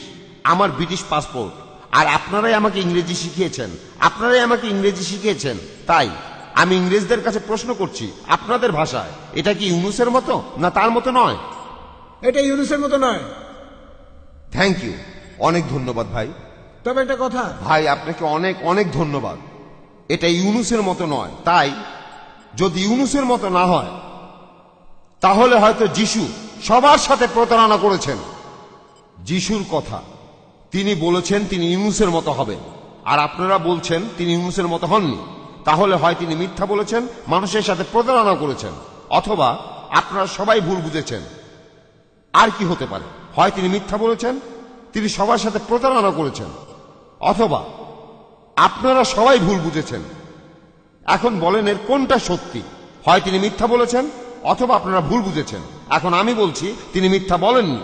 আমার ব্রিটিশ পাসপোর্ট। আর আপনারাই আমাকে ইংরেজি শিখিয়েছেন, আপনারাই আমাকে ইংরেজি শিখিয়েছেন। তাই আমি ইংরেজদের কাছে প্রশ্ন করছি আপনাদের ভাষায়, এটা কি ইউনুসের মতো না তার মতো নয়? এটা ইউনুসের মতো নয়। থ্যাংক ইউ, অনেক ধন্যবাদ ভাই। তবে একটা কথা ভাই, আপনাকে অনেক অনেক ধন্যবাদ। এটা ইউনুসের মতো নয়। তাই যদি ইউনুসের মতো না হয় তাহলে হয়তো যিশু সবার সাথে প্রতারণা করেছেন। যিশুর কথা, তিনি বলেছেন তিনি ইউনুসের মতো হবেন, আর আপনারা বলছেন তিনি ইউনুসের মতো হননি। তাহলে হয় তিনি মিথ্যা বলেছেন, মানুষের সাথে প্রতারণা করেছেন, অথবা আপনারা সবাই ভুল বুঝেছেন। আর কি হতে পারে? হয় তিনি মিথ্যা বলেছেন, তিনি সবার সাথে প্রতারণা করেছেন, অথবা আপনারা সবাই ভুল বুঝেছেন। এখন বলেন এর কোনটা সত্যি? হয় তিনি মিথ্যা বলেছেন অথবা আপনারা ভুল বুঝেছেন। এখন আমি বলছি তিনি মিথ্যা বলেননি।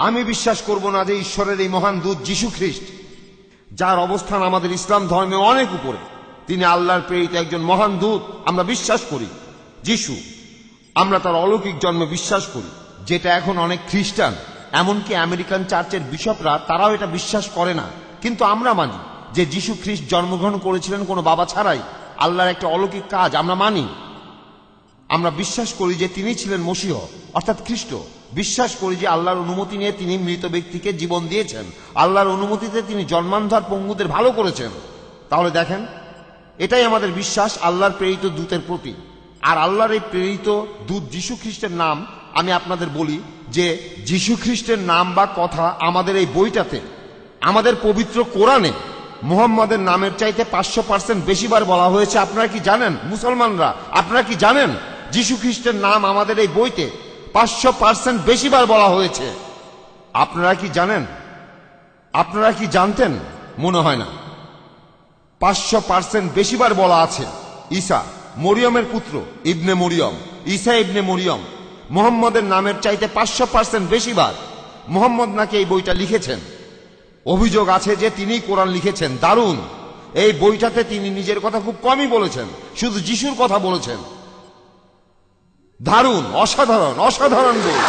আমি বিশ্বাস করব না যে ঈশ্বরের এই মহান দূত যীশু খ্রিস্ট, যার অবস্থান আমাদের ইসলাম ধর্মে অনেক উপরে, তিনি আল্লাহর প্রেরিত একজন মহান দূত। আমরা বিশ্বাস করি যিশু, আমরা তার অলৌকিক জন্মে বিশ্বাস করি, যেটা এখন অনেক খ্রিস্টান, এমনকি আমেরিকান চার্চের বিশপরা, তারাও এটা বিশ্বাস করে না। কিন্তু আমরা মানি যে যীশু খ্রিস্ট জন্মগ্রহণ করেছিলেন কোনো বাবা ছাড়াই, আল্লাহর একটা অলৌকিক কাজ আমরা মানি। আমরা বিশ্বাস করি যে তিনি ছিলেন মসীহ অর্থাৎ খ্রিস্ট। বিশ্বাস করি যে আল্লাহর অনুমতি নিয়ে তিনি মৃত ব্যক্তিকে জীবন দিয়েছেন, আল্লাহর অনুমতিতে তিনি জন্মান্ধর পঙ্গুদের ভালো করেছেন। তাহলে দেখেন, এটাই আমাদের বিশ্বাস আল্লাহর প্রেরিত দূতের প্রতি। আর আল্লাহর এই প্রেরিত দূত যীশু খ্রিস্টের নাম, আমি আপনাদের বলি যে যীশু খ্রিস্টের নাম বা কথা আমাদের এই বইটাতে, আমাদের পবিত্র কোরআনে মুহাম্মদের নামের চাইতে 500% বেশিবার বলা হয়েছে। আপনারা কি জানেন মুসলমানরা, আপনারা কি জানেন যীশু খ্রিস্টের নাম আমাদের এই বইতে 500% বেশিবার বলা হয়েছে? আপনারা কি জানেন? আপনারা কি জানতেন? মনে হয় না। 500% বেশিবার বলা আছে ঈসা মরিয়মের পুত্র, ইবনে মরিয়ম, ঈসা ইবনে মরিয়ম। মুহাম্মদের নামের চাইতে 500% বেশিবার মুহাম্মদ নাকি এই বইটা লিখেছেন। অভিযোগ আছে যে তিনি কোরআন লিখেছেন। দারুণ! এই বইটাতে তিনি নিজের কথা খুব কমই বলেছেন, শুধু যিশুর কথা বলেছেন। দারুণ, অসাধারণ, অসাধারণ বই।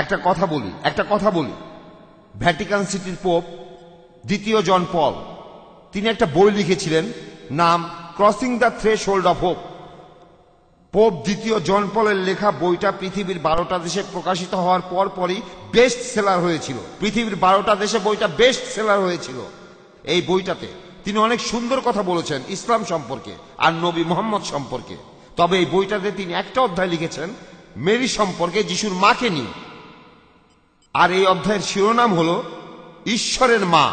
একটা কথা বলি, ভ্যাটিকান সিটির পোপ দ্বিতীয় জন পল, তিনি একটা বই লিখেছিলেন, নাম crossing the threshold of hope. Pope দ্বিতীয় জন পলের লেখা বইটা পৃথিবীর 12টা দেশে প্রকাশিত হওয়ার পরই বেস্ট সেলার হয়েছিল। পৃথিবীর 12টা দেশে বইটা বেস্ট সেলার হয়েছিল। এই বইটাতে তিনি অনেক সুন্দর কথা বলেছেন ইসলাম সম্পর্কে আর নবী মুহাম্মদ সম্পর্কে। তবে এই বইটাতে তিনি একটা অধ্যায় লিখেছেন মেরি সম্পর্কে, যিশুর মাকে নিয়ে। আর এই অধ্যায়ের শিরোনাম হলো ঈশ্বরের মা।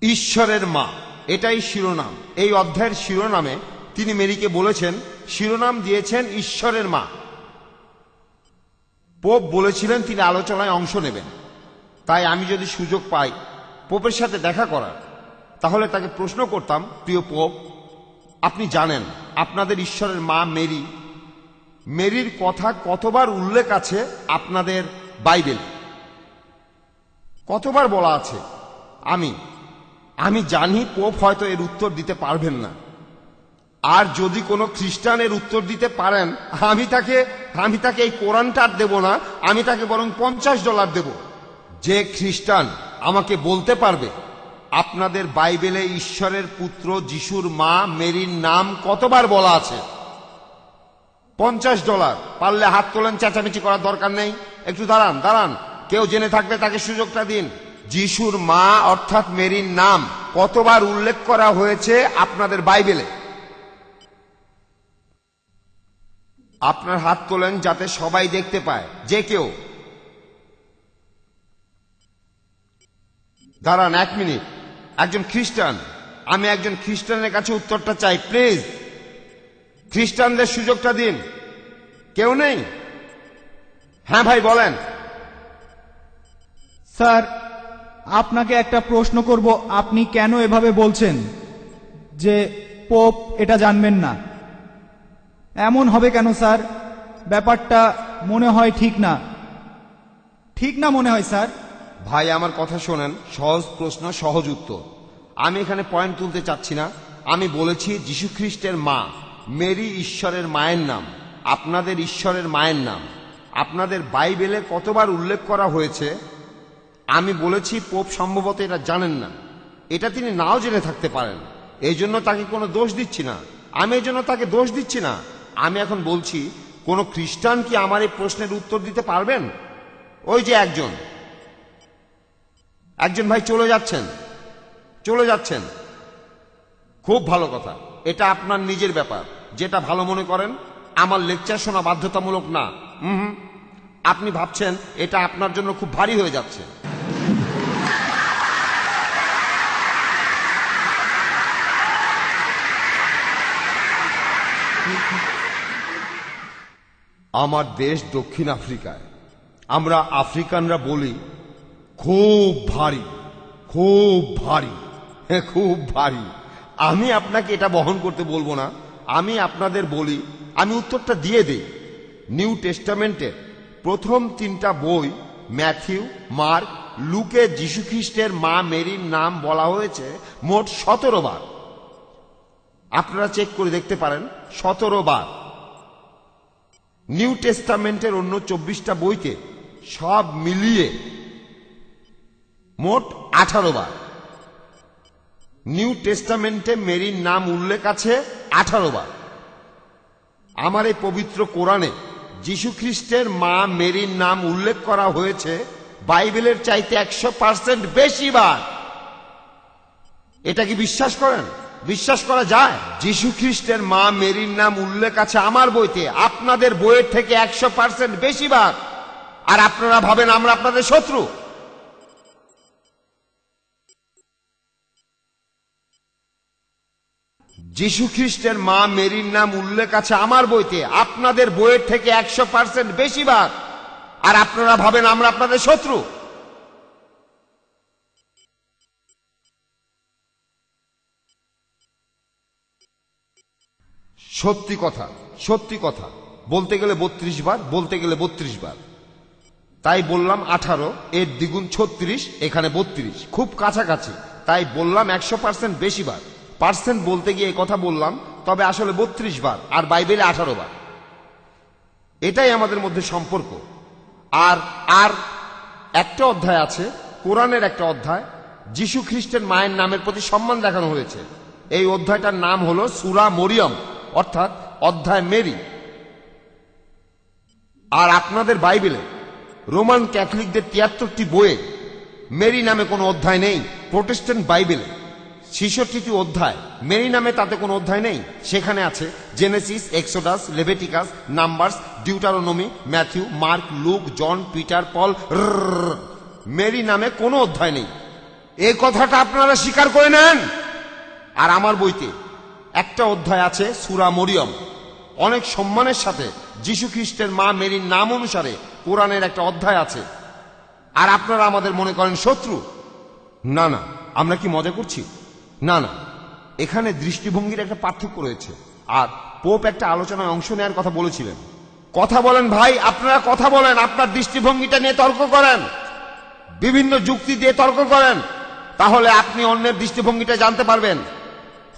ঈশ্বরের মা, এটাই শিরোনাম। এই অধ্যায়ের শিরোনামে তিনি মেরিকে বলেছেন, শিরোনাম দিয়েছেন ঈশ্বরের মা। পোপ বলেছিলেন তিনি আলোচনায় অংশ নেবেন। তাই আমি যদি সুযোগ পাই পোপের সাথে দেখা করার, তাহলে তাকে প্রশ্ন করতাম, প্রিয় পোপ, আপনি জানেন আপনাদের ঈশ্বরের মা মেরি, মেরির কথা কতবার উল্লেখ আছে আপনাদের বাইবেল? কতবার বলা আছে? আমি জানি পোপ হয়তো এর উত্তর দিতে পারবেন না। আর যদি কোনো খ্রিস্টান এর উত্তর দিতে পারেন, আমি তাকে এই কোরআনটা আর দেব না, আমি তাকে বরং $50 দেব। যে খ্রিস্টান আমাকে বলতে পারবে আপনাদের বাইবেলে ঈশ্বরের পুত্র যিশুর মা মেরির নাম কতবার বলা আছে, $50। পারলে হাত তোলেন, চেঁচামেচি করার দরকার নেই। একটু দাঁড়ান, কেউ জেনে থাকলে তাকে সুযোগটা দিন। যিশুর মা অর্থাৎ মেরির নাম কতবার উল্লেখ করা হয়েছে আপনাদের বাইবেলে? আপনার হাত তোলেন যাতে সবাই দেখতে পায়। যে কেউ দাঁড়ান 1 মিনিট। একজন খ্রিস্টান, আমি একজন খ্রিস্টানের কাছে উত্তরটা চাই, প্লিজ। খ্রিস্টানদের সুযোগটা দিন। কেউ নেই? হ্যাঁ ভাই বলেন। স্যার, আপনাকে একটা প্রশ্ন করব, আপনি কেন এভাবে বলছেন যে পোপ এটা জানবেন না? এমন হবে কেন স্যার? ব্যাপারটা মনে হয় ঠিক না মনে হয় স্যার। ভাই আমার কথা শোনেন, সহজ প্রশ্ন সহজ উত্তর। আমি এখানে পয়েন্ট তুলতে চাচ্ছি না। আমি বলেছি যীশু খ্রিস্টের মা মেরি ঈশ্বরের মায়ের নাম, আপনাদের ঈশ্বরের মায়ের নাম আপনাদের বাইবেলে কতবার উল্লেখ করা হয়েছে। আমি বলেছি পোপ সম্ভবত এটা জানেন না, এটা তিনি নাও জেনে থাকতে পারেন। এই জন্য তাকে কোনো দোষ দিচ্ছি না, আমি এখন বলছি কোন খ্রিস্টান কি আমার এই প্রশ্নের উত্তর দিতে পারবেন? ওই যে একজন ভাই চলে যাচ্ছেন। খুব ভালো কথা, এটা আপনার নিজের ব্যাপার, যেটা ভালো মনে করেন। আমার লেকচার শোনা বাধ্যতামূলক না। আপনি ভাবছেন এটা আপনার জন্য খুব ভারী হয়ে যাচ্ছে। আমার দেশ দক্ষিণ আফ্রিকায়। আমরা আফ্রিকানরা বলি খুব ভারী, খুব ভারী। আমি আপনাকে এটা বহন করতে বলবো না, আমি আপনাদের বলি, আমি উত্তরটা দিয়ে দেই। নিউ টেস্টামেন্টের প্রথম 3টা বই ম্যাথিউ, মার্ক, লুকে যীশু খ্রিস্টের মা মেরির নাম বলা হয়েছে মোট 17 বার। আপনারা চেক করে দেখতে পারেন, 17 বার। নিউ টেস্টামেন্টের অন্য 24টা বইতে সব মিলিয়ে মোট 18 বার। নিউ টেস্টামেন্টে মেরির নাম উল্লেখ আছে 18 বার। আমার এই পবিত্র কোরআনে যীশু খ্রিস্টের মা মেরির নাম উল্লেখ করা হয়েছে বাইবেলের চাইতে 100% বেশি বার। এটা কি বিশ্বাস করেন? বিশ্বাস করা যায়? যীশু খ্রিস্টের মা মেরির নাম উল্লেখ আছে আমার বইতে আপনাদের বইয়ের থেকে 100% বেশি বার, আর আপনারা ভাবেন আমরা আপনাদের শত্রু। যীশু খ্রিস্টের মা মেরির নাম উল্লেখ আছে আমার বইতে আপনাদের বইয়ের থেকে 100% বেশি বার, আর আপনারা ভাবেন আমরা আপনাদের শত্রু। সত্যি কথা, সত্যি কথা বলতে গেলে 32 বার, বলতে গেলে 32 বার। তাই বললাম 18, এর দ্বিগুণ 36, এখানে 32, খুব কাছাকাছি। তাই বললাম 100% বেশি বার। পার্সেন্ট বলতে গিয়ে এই কথা বললাম, তবে আসলে 32 বার, আর বাইবেলে 18 বার। এটাই আমাদের মধ্যে সম্পর্ক। আর আর একটা অধ্যায় আছে, কোরআনের একটা অধ্যায়, যীশু খ্রিস্টের মায়ের নামের প্রতি সম্মান দেখানো হয়েছে। এই অধ্যায়টার নাম হলো সূরা মরিয়ম, অর্থাৎ অধ্যায় মেরি। আর আপনাদের বাইবেলে রোমান ক্যাথলিকদের 73টি বইয়ে মেরি নামে কোনো অধ্যায় নেই। প্রোটেস্ট্যান্ট বাইবেলে 66টি অধ্যায়, মেরি নামে তাতে কোনো অধ্যায় নেই। সেখানে আছে Genesis, Exodus, Leviticus, Numbers, Deuteronomy, Matthew, Mark, Luke, John, Peter, Paul. Mary নামে কোনো অধ্যায় নেই। এই কথাটা আপনারা স্বীকার করে নেন। আর আমার বইতে একটা অধ্যায় আছে সূরা মরিয়ম। অনেক সম্মানের সাথে যীশু খ্রিস্টের মা মেরির নাম অনুসারে কোরআনের একটা অধ্যায় আছে, আর আপনারা আমাদের মনে করেন শত্রু। না না, আমরা কি মজা করছি? না না, এখানে দৃষ্টিভঙ্গির একটা পার্থক্য রয়েছে। আর পোপ একটা আলোচনায় অংশ নেওয়ার কথা বলেছিলেন। কথা বলেন ভাই, আপনারা কথা বলেন, আপনার দৃষ্টিভঙ্গিটা নিয়ে তর্ক করেন, বিভিন্ন যুক্তি দিয়ে তর্ক করেন, তাহলে আপনি অন্যের দৃষ্টিভঙ্গিটা জানতে পারবেন।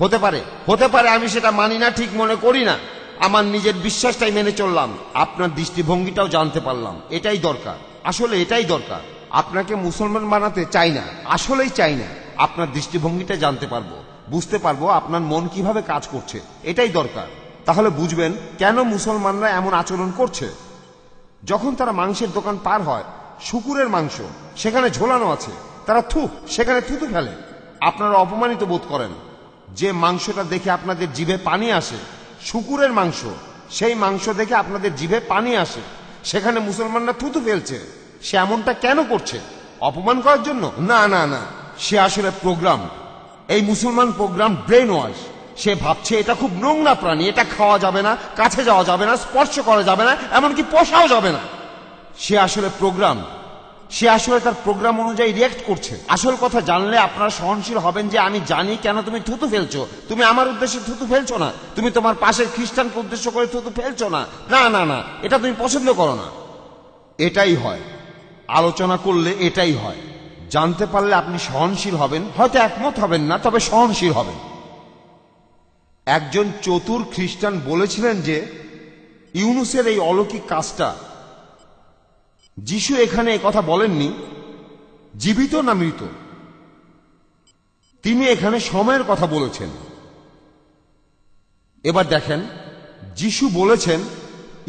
হতে পারে আমি সেটা মানি না, ঠিক মনে করি না, আমার নিজের বিশ্বাসটাই মেনে চললাম, আপনার দৃষ্টিভঙ্গিটাও জানতে পারলাম। এটাই দরকার, আসলে এটাই দরকার। আপনাকে মুসলমান বানাতে চাই না, আসলেই চাই না। আপনার দৃষ্টিভঙ্গিটা জানতে পারবো, বুঝতে পারবো আপনার মন কিভাবে কাজ করছে, এটাই দরকার। তাহলে বুঝবেন কেন মুসলমানরা এমন আচরণ করছে। যখন তারা মাংসের দোকান পার হয়, শুকুরের মাংস সেখানে ঝোলানো আছে, তারা সেখানে থুতু ফেলে। আপনারা অপমানিত বোধ করেন। যে মাংসটা দেখে আপনাদের জিভে পানি আসে, শুকুরের মাংস, সেই মাংস দেখে আপনাদের জিভে পানি আসে, সেখানে মুসলমানরা থুতু ফেলছে। সে এমনটা কেন করছে? অপমান করার জন্য? না না না, সে আসলে প্রোগ্রাম। এই মুসলমান প্রোগ্রাম ব্রেন ওয়াশ। সে ভাবছে এটা খুব নোংরা প্রাণী, এটা খাওয়া যাবে না, কাছে যাওয়া যাবে না, স্পর্শ করা যাবে না, এমনকি পোষাও যাবে না। সে আসলে প্রোগ্রাম। সে আসলে তার প্রোগ্রাম অনুযায়ী রিয়েক্ট করছে। আসল কথা জানলে আপনারা সহনশীল হবেন যে আমি জানি কেন তুমি থুতু ফেলছো। তুমি আমার উদ্দেশ্যে থুতু ফেলছো না, তুমি তোমার পাশের খ্রিস্টানকে উদ্দেশ্য করে থুতু ফেলছো না। না না না, এটা তুমি পছন্দ করো না। এটাই হয়, আলোচনা করলে এটাই হয়। জানতে পারলে আপনি সহনশীল হবেন, হয়তো একমত হবেন না, তবে সহনশীল হবেন। একজন চতুর খ্রিস্টান বলেছিলেন যে ইউনুসের এই অলৌকিক কাজটা, যিশু এখানে কথা বলেননি জীবিত না মৃত, তিনি এখানে সময়ের কথা বলেছেন। এবার দেখেন, যিশু বলেছেন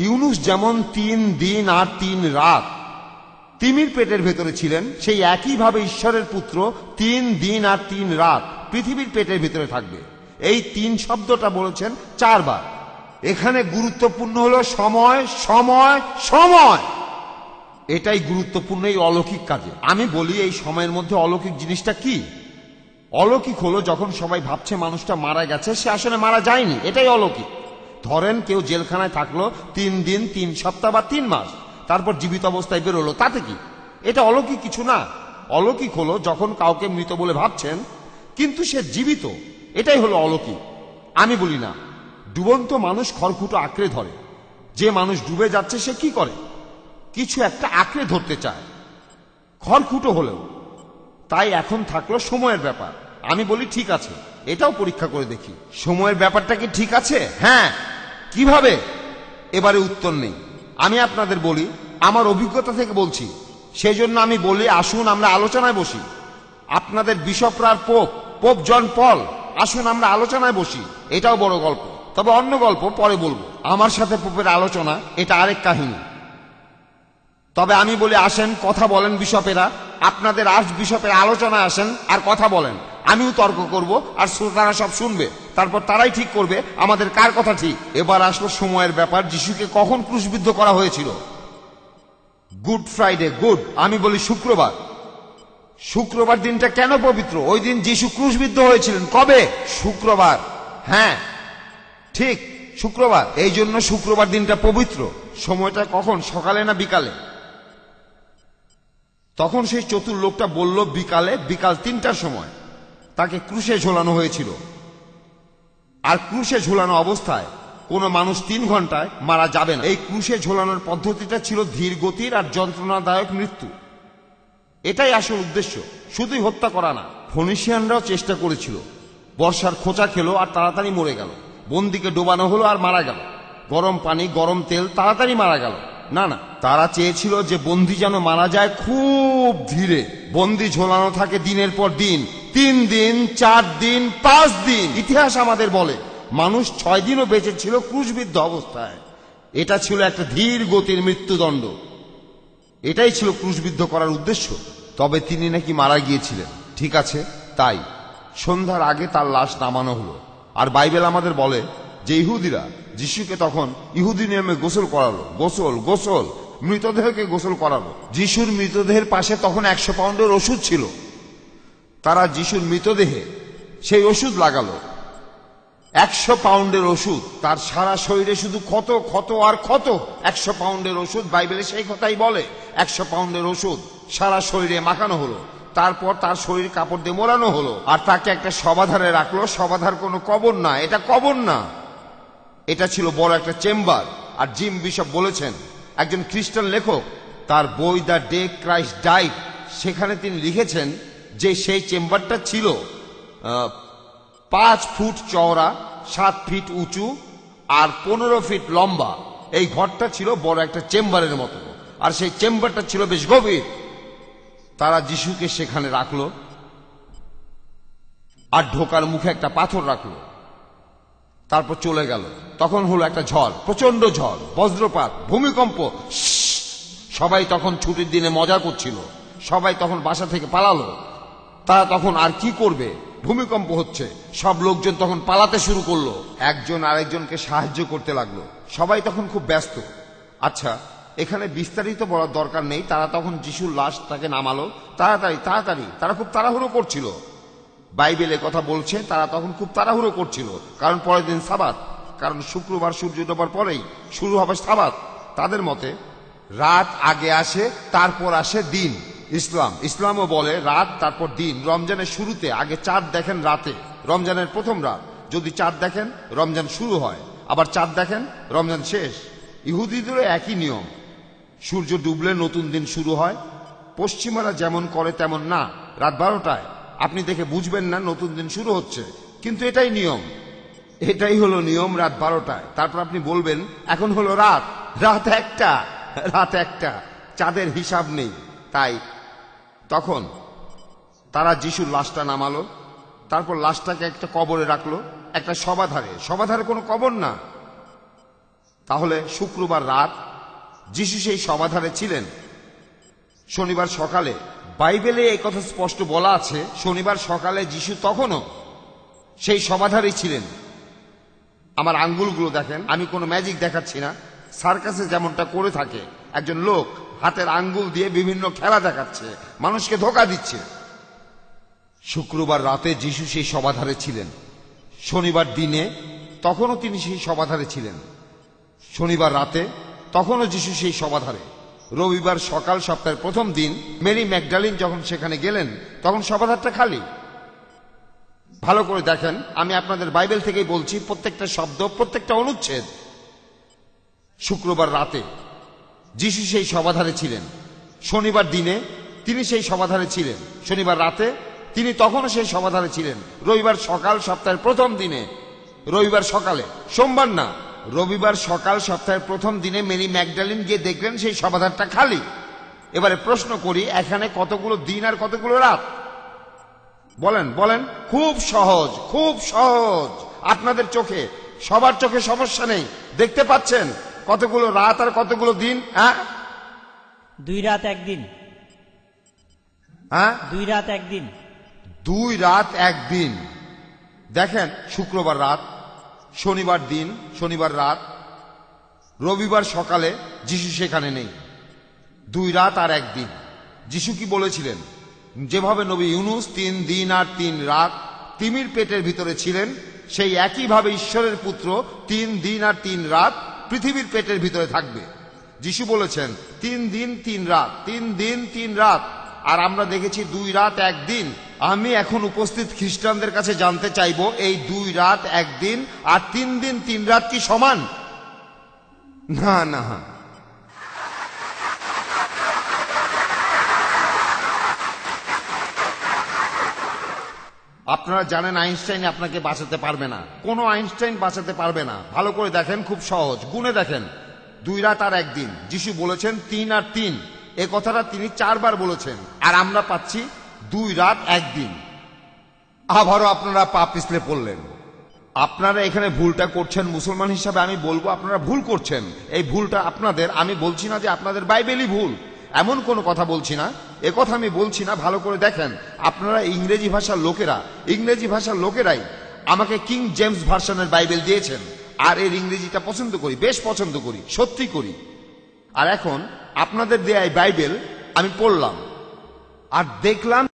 ইউনুস যেমন 3 দিন আর 3 রাত তিমির পেটের ভেতরে ছিলেন, সেই একইভাবে ঈশ্বরের পুত্র 3 দিন আর 3 রাত পৃথিবীর পেটের ভেতরে থাকবে। এই 3 শব্দটা বলেছেন 4 বার। এখানে গুরুত্বপূর্ণ হলো সময়, সময়, সময়। এটাই গুরুত্বপূর্ণ এই অলৌকিক কাজে। আমি বলি এই সময়ের মধ্যে অলৌকিক জিনিসটা কি? অলৌকিক হলো যখন সবাই ভাবছে মানুষটা মারা গেছে, সে আসলে মারা যায়নি, এটাই অলৌকিক। ধরেন কেউ জেলখানায় থাকলো 3 দিন 3 সপ্তাহ বা 3 মাস, তারপর জীবিত অবস্থায় বেরোলো, তাতে কি? এটা অলৌকিক কিছু না। অলৌকিক হলো যখন কাউকে মৃত বলে ভাবছেন কিন্তু সে জীবিত, এটাই হলো অলৌকিক। আমি বলি না, ডুবন্ত মানুষ খড়কুটো আঁকড়ে ধরে। যে মানুষ ডুবে যাচ্ছে সে কি করে? কিছু একটা আঁকড়ে ধরতে চায়, খড়কুটো হলেও। তাই এখন থাকলো সময়ের ব্যাপার। আমি বলি ঠিক আছে, এটাও পরীক্ষা করে দেখি। সময়ের ব্যাপারটা কি ঠিক আছে? হ্যাঁ। কিভাবে? এবারে উত্তর নেই। আমি আপনাদের বলি, আমার অভিজ্ঞতা থেকে বলছি, সেই জন্য আমি বলি আসুন আমরা আলোচনায় বসি। আপনাদের বিশপরা আর পোপ পোপ জন পল। আসুন আমরা আলোচনায় বসি, এটাও বড় গল্প, তবে অন্য গল্প পরে বলবো। আমার সাথে পোপের আলোচনা এটা আরেক কাহিনী। তবে আমি বলি, আসেন কথা বলেন বিশপেরা, আপনাদের আর্চ বিশপের আলোচনায় আসেন আর কথা বলেন। আমিও তর্ক করব আর শ্রোতারা সব শুনবে, তারপর তারাই ঠিক করবে আমাদের কার কথা ঠিক। এবার আসলো সময়ের ব্যাপার, যিশুকে কখন ক্রুশবিদ্ধ করা হয়েছিল। গুড ফ্রাইডে, গুড, আমি বলি শুক্রবার। শুক্রবার দিনটা কেন পবিত্র? ওই দিন যিশু ক্রুশবিদ্ধ হয়েছিলেন। কবে? শুক্রবার। হ্যাঁ ঠিক, শুক্রবার। এই জন্য শুক্রবার দিনটা পবিত্র। সময়টা কখন? সকালে না বিকালে? তখন সেই চতুর লোকটা বলল বিকালে, বিকাল 3টার সময় তাকে ক্রুশে ঝোলানো হয়েছিল। আর ক্রুশে ঝোলানো অবস্থায় কোনো মানুষ 3 ঘন্টায় মারা যাবে না। এই ক্রুশে ঝোলানোর পদ্ধতিটা ছিল ধীর গতির আর যন্ত্রণাদায়ক মৃত্যু। এটাই আসল উদ্দেশ্য, শুধুই হত্যা করা না। ফনিশিয়ানরাও চেষ্টা করেছিল, বর্ষার খোঁচা খেলো আর তাড়াতাড়ি মরে গেল। বন্দীকে ডোবানো হলো আর মারা গেল। গরম পানি, গরম তেল, তাড়াতাড়ি মারা গেল। না না, তারা চেয়েছিল যে বন্দী যেন মারা যায় খুব ধীরে। বন্দী ঝোলানো থাকে দিনের পর দিন, 3 দিন, 4 দিন, 5 দিন। ইতিহাস আমাদের বলে মানুষ 6 দিনও বেঁচে ছিল ক্রুশবিদ্ধ অবস্থায়। এটা ছিল একটা ধীর গতির মৃত্যুদণ্ড। এটাই ছিল ক্রুশবিদ্ধ করার উদ্দেশ্য। তবে তিনি নাকি মারা গিয়েছিলেন। ঠিক আছে, তাই সন্ধ্যার আগে তার লাশ নামানো হলো। আর বাইবেল আমাদের বলে যে ইহুদিরা যিশুকে তখন ইহুদি নিয়মে গোসল করালো। গোসল গোসল, মৃতদেহকে গোসল করালো। যিশুর মৃতদেহের পাশে তখন 100 পাউন্ডের ওষুধ ছিল। তারা যিশুর মৃতদেহে সেই ওষুধ লাগালো। 100 পাউন্ডের ওষুধ, তার সারা শরীরে শুধু ক্ষত ক্ষত আর ক্ষত। 100 পাউন্ডের ওষুধ, বাইবেলে সেই কথাই বলে। 100 পাউন্ডের ওষুধ সারা শরীরে মাখানো হলো। তারপর তার শরীর কাপড় দিয়ে মোড়ানো হলো আর তাকে একটা শবাধারে রাখলো। শবাধার কোনো কবর না, এটা কবর না, এটা ছিল বড় একটা চেম্বার। আর জিম বিশপ বলেছেন, একজন খ্রিস্টান লেখক তার বই দ্য ডে ক্রাইস্ট ডাইড, সেখানে তিনি লিখেছেন যে সেই চেম্বারটা ছিল 5 ফুট চওড়া, 7 ফিট উঁচু আর 15 ফিট লম্বা। এই ঘরটা ছিল বড় একটা চেম্বারের মতো, আর সেই চেম্বারটা ছিল বেশ গভীর। তারা যিশুকে সেখানে রাখলো আর ঢোকার মুখে একটা পাথর রাখলো। তারপর চলে গেল। তখন হলো একটা ঝড়, প্রচন্ড ঝড়, বজ্রপাত, ভূমিকম্প। সবাই তখন ছুটির দিনে মজা করছিল। সবাই তখন বাসা থেকে পালালো। তারা তখন আর কি করবে? ভূমিকম্প হচ্ছে, সব লোকজন তখন পালাতে শুরু করলো। একজন আরেকজনকে সাহায্য করতে লাগলো। সবাই তখন খুব ব্যস্ত। আচ্ছা, এখানে বিস্তারিত বলার দরকার নেই। তারা তখন যিশুর লাশ তাকে নামালো। তাড়াতাড়ি তাড়াতাড়ি, তারা খুব তাড়াহুড়ো করছিল। বাইবেলে কথা বলছে তারা তখন খুব তাড়াহুড়ো করছিল, কারণ পরের দিন সাবাত। কারণ শুক্রবার সূর্য ডোবার পরেই শুরু হবে সাবাত। তাদের মতে রাত আগে আসে, তারপর আসে দিন। ইসলামও বলে রাত তারপর দিন। রমজানের শুরুতে আগে চাঁদ দেখেন রাতে, রমজানের প্রথম রাত। যদি চাঁদ দেখেন রমজান শুরু হয়, আবার চাঁদ দেখেন রমজান শেষ। ইহুদিদেরও একই নিয়ম। সূর্য ডুবলে নতুন দিন শুরু হয়। পশ্চিমারা যেমন করে তেমন না। রাত 12টায় আপনি দেখে বুঝবেন না নতুন দিন শুরু হচ্ছে, কিন্তু এটাই নিয়ম। এটাই হলো নিয়ম, রাত 12টায়। তারপর আপনি বলবেন এখন হলো রাত 1টা, চাঁদের হিসাব নেই। তাই তখন তারা যিশুর লাশটা নামালো। তারপর লাশটাকে একটা কবরে রাখলো, একটা শবাধারে। শবাধারে কোনো কবর না। তাহলে শুক্রবার রাত যিশু সেই শবাধারে ছিলেন। শনিবার সকালে বাইবেলে এই কথা স্পষ্ট বলা আছে, শনিবার সকালে যিশু তখনও সেই শবাধারেই ছিলেন। আমার আঙ্গুলগুলো দেখেন, আমি কোনো ম্যাজিক দেখাচ্ছি না। সার্কাসে যেমনটা করে থাকে, একজন লোক হাতের আঙ্গুল দিয়ে বিভিন্ন খেলা দেখাচ্ছে, মানুষকে ধোঁকা দিচ্ছে। শুক্রবার রাতে যিশু সেই শবাধারে ছিলেন। শনিবার দিনে তখনও তিনি সেই শবাধারে ছিলেন। শনিবার রাতে তখনও যিশু সেই শবাধারে। রবিবার সকাল, সপ্তাহের প্রথম দিন মেরি ম্যাগডালিন যখন সেখানে গেলেন তখন শবাধারটা খালি। ভালো করে দেখেন, আমি আপনাদের বাইবেল থেকেই বলছি, প্রত্যেকটা শব্দ, প্রত্যেকটা অনুচ্ছেদ। শুক্রবার রাতে যিশু সেই শবাধারে ছিলেন। শনিবার দিনে তিনি সেই শবাধারে ছিলেন। শনিবার রাতে তিনি তখনও সেই শবাধারে ছিলেন। রবিবার সকাল, সপ্তাহের প্রথম দিনে, রবিবার সকালে, সোমবার না, রবিবার সকাল সপ্তাহের প্রথম দিনে মেরি ম্যাগডালিন গিয়ে দেখলেন সেই শবাধারটা খালি। এবারে প্রশ্ন করি, এখানে কতগুলো দিন আর কতগুলো রাত? বলেন বলেন। খুব সহজ, খুব সহজ। আপনাদের চোখে, সবার চোখে সমস্যা নেই, দেখতে পাচ্ছেন কতগুলো রাত আর কতগুলো দিন। হ্যাঁ 2 রাত 1 দিন। হ্যাঁ 2 রাত 1 দিন। 2 রাত 1 দিন। দেখেন, শুক্রবার রাত, শনিবার দিন, শনিবার রাত, রবিবার সকালে যিশু সেখানে নেই। 2 রাত আর 1 দিন। যিশু কি বলেছিলেন? যেভাবে নবী ইউনুস 3 দিন আর 3 রাত তিমির পেটের ভিতরে ছিলেন, সেই একইভাবে ঈশ্বরের পুত্র 3 দিন আর 3 রাত পৃথিবীর পেটের ভিতরে থাকবে। যিশু বলেছেন 3 দিন 3 রাত, 3 দিন 3 রাত, আর আমরা দেখেছি 2 রাত 1 দিন। আমি এখন উপস্থিত খ্রিস্টানদের কাছে জানতে চাইব, এই 2 রাত 1 দিন আর 3 দিন 3 রাত কি সমান? না না। আপনারা জানেন আইনস্টাইন আপনাকে বাঁচাতে পারবে না, কোনো আইনস্টাইন বাঁচাতে পারবে না। ভালো করে দেখেন, খুব সহজ, গুণে দেখেন। 2 রাত আর 1 দিন। যিশু বলেছেন 3 আর 3, এ কথাটা তিনি 4 বার বলেছেন, আর আমরা পাচ্ছি 2 রাত 1 দিন। আবারও আপনারা পা পিছলে পড়লেন। আপনারা এখানে ভুলটা করছেন, মুসলমান হিসাবে আমি বলবো আপনারা ভুল করছেন। এই ভুলটা আপনাদের, আমি বলছি না যে আপনাদের বাইবেলই ভুল, এমন কোনো কথা বলছি না, এ কথা আমি বলছি না। ভালো করে দেখেন, আপনারা ইংরেজি ভাষার লোকেরাই আমাকে কিং জেমস ভার্সনের বাইবেল দিয়েছেন, আর এর ইংরেজিটা পছন্দ করি, বেশ পছন্দ করি, সত্যি করি। আর এখন আপনাদের দেয়া এই বাইবেল আমি পড়লাম আর দেখলাম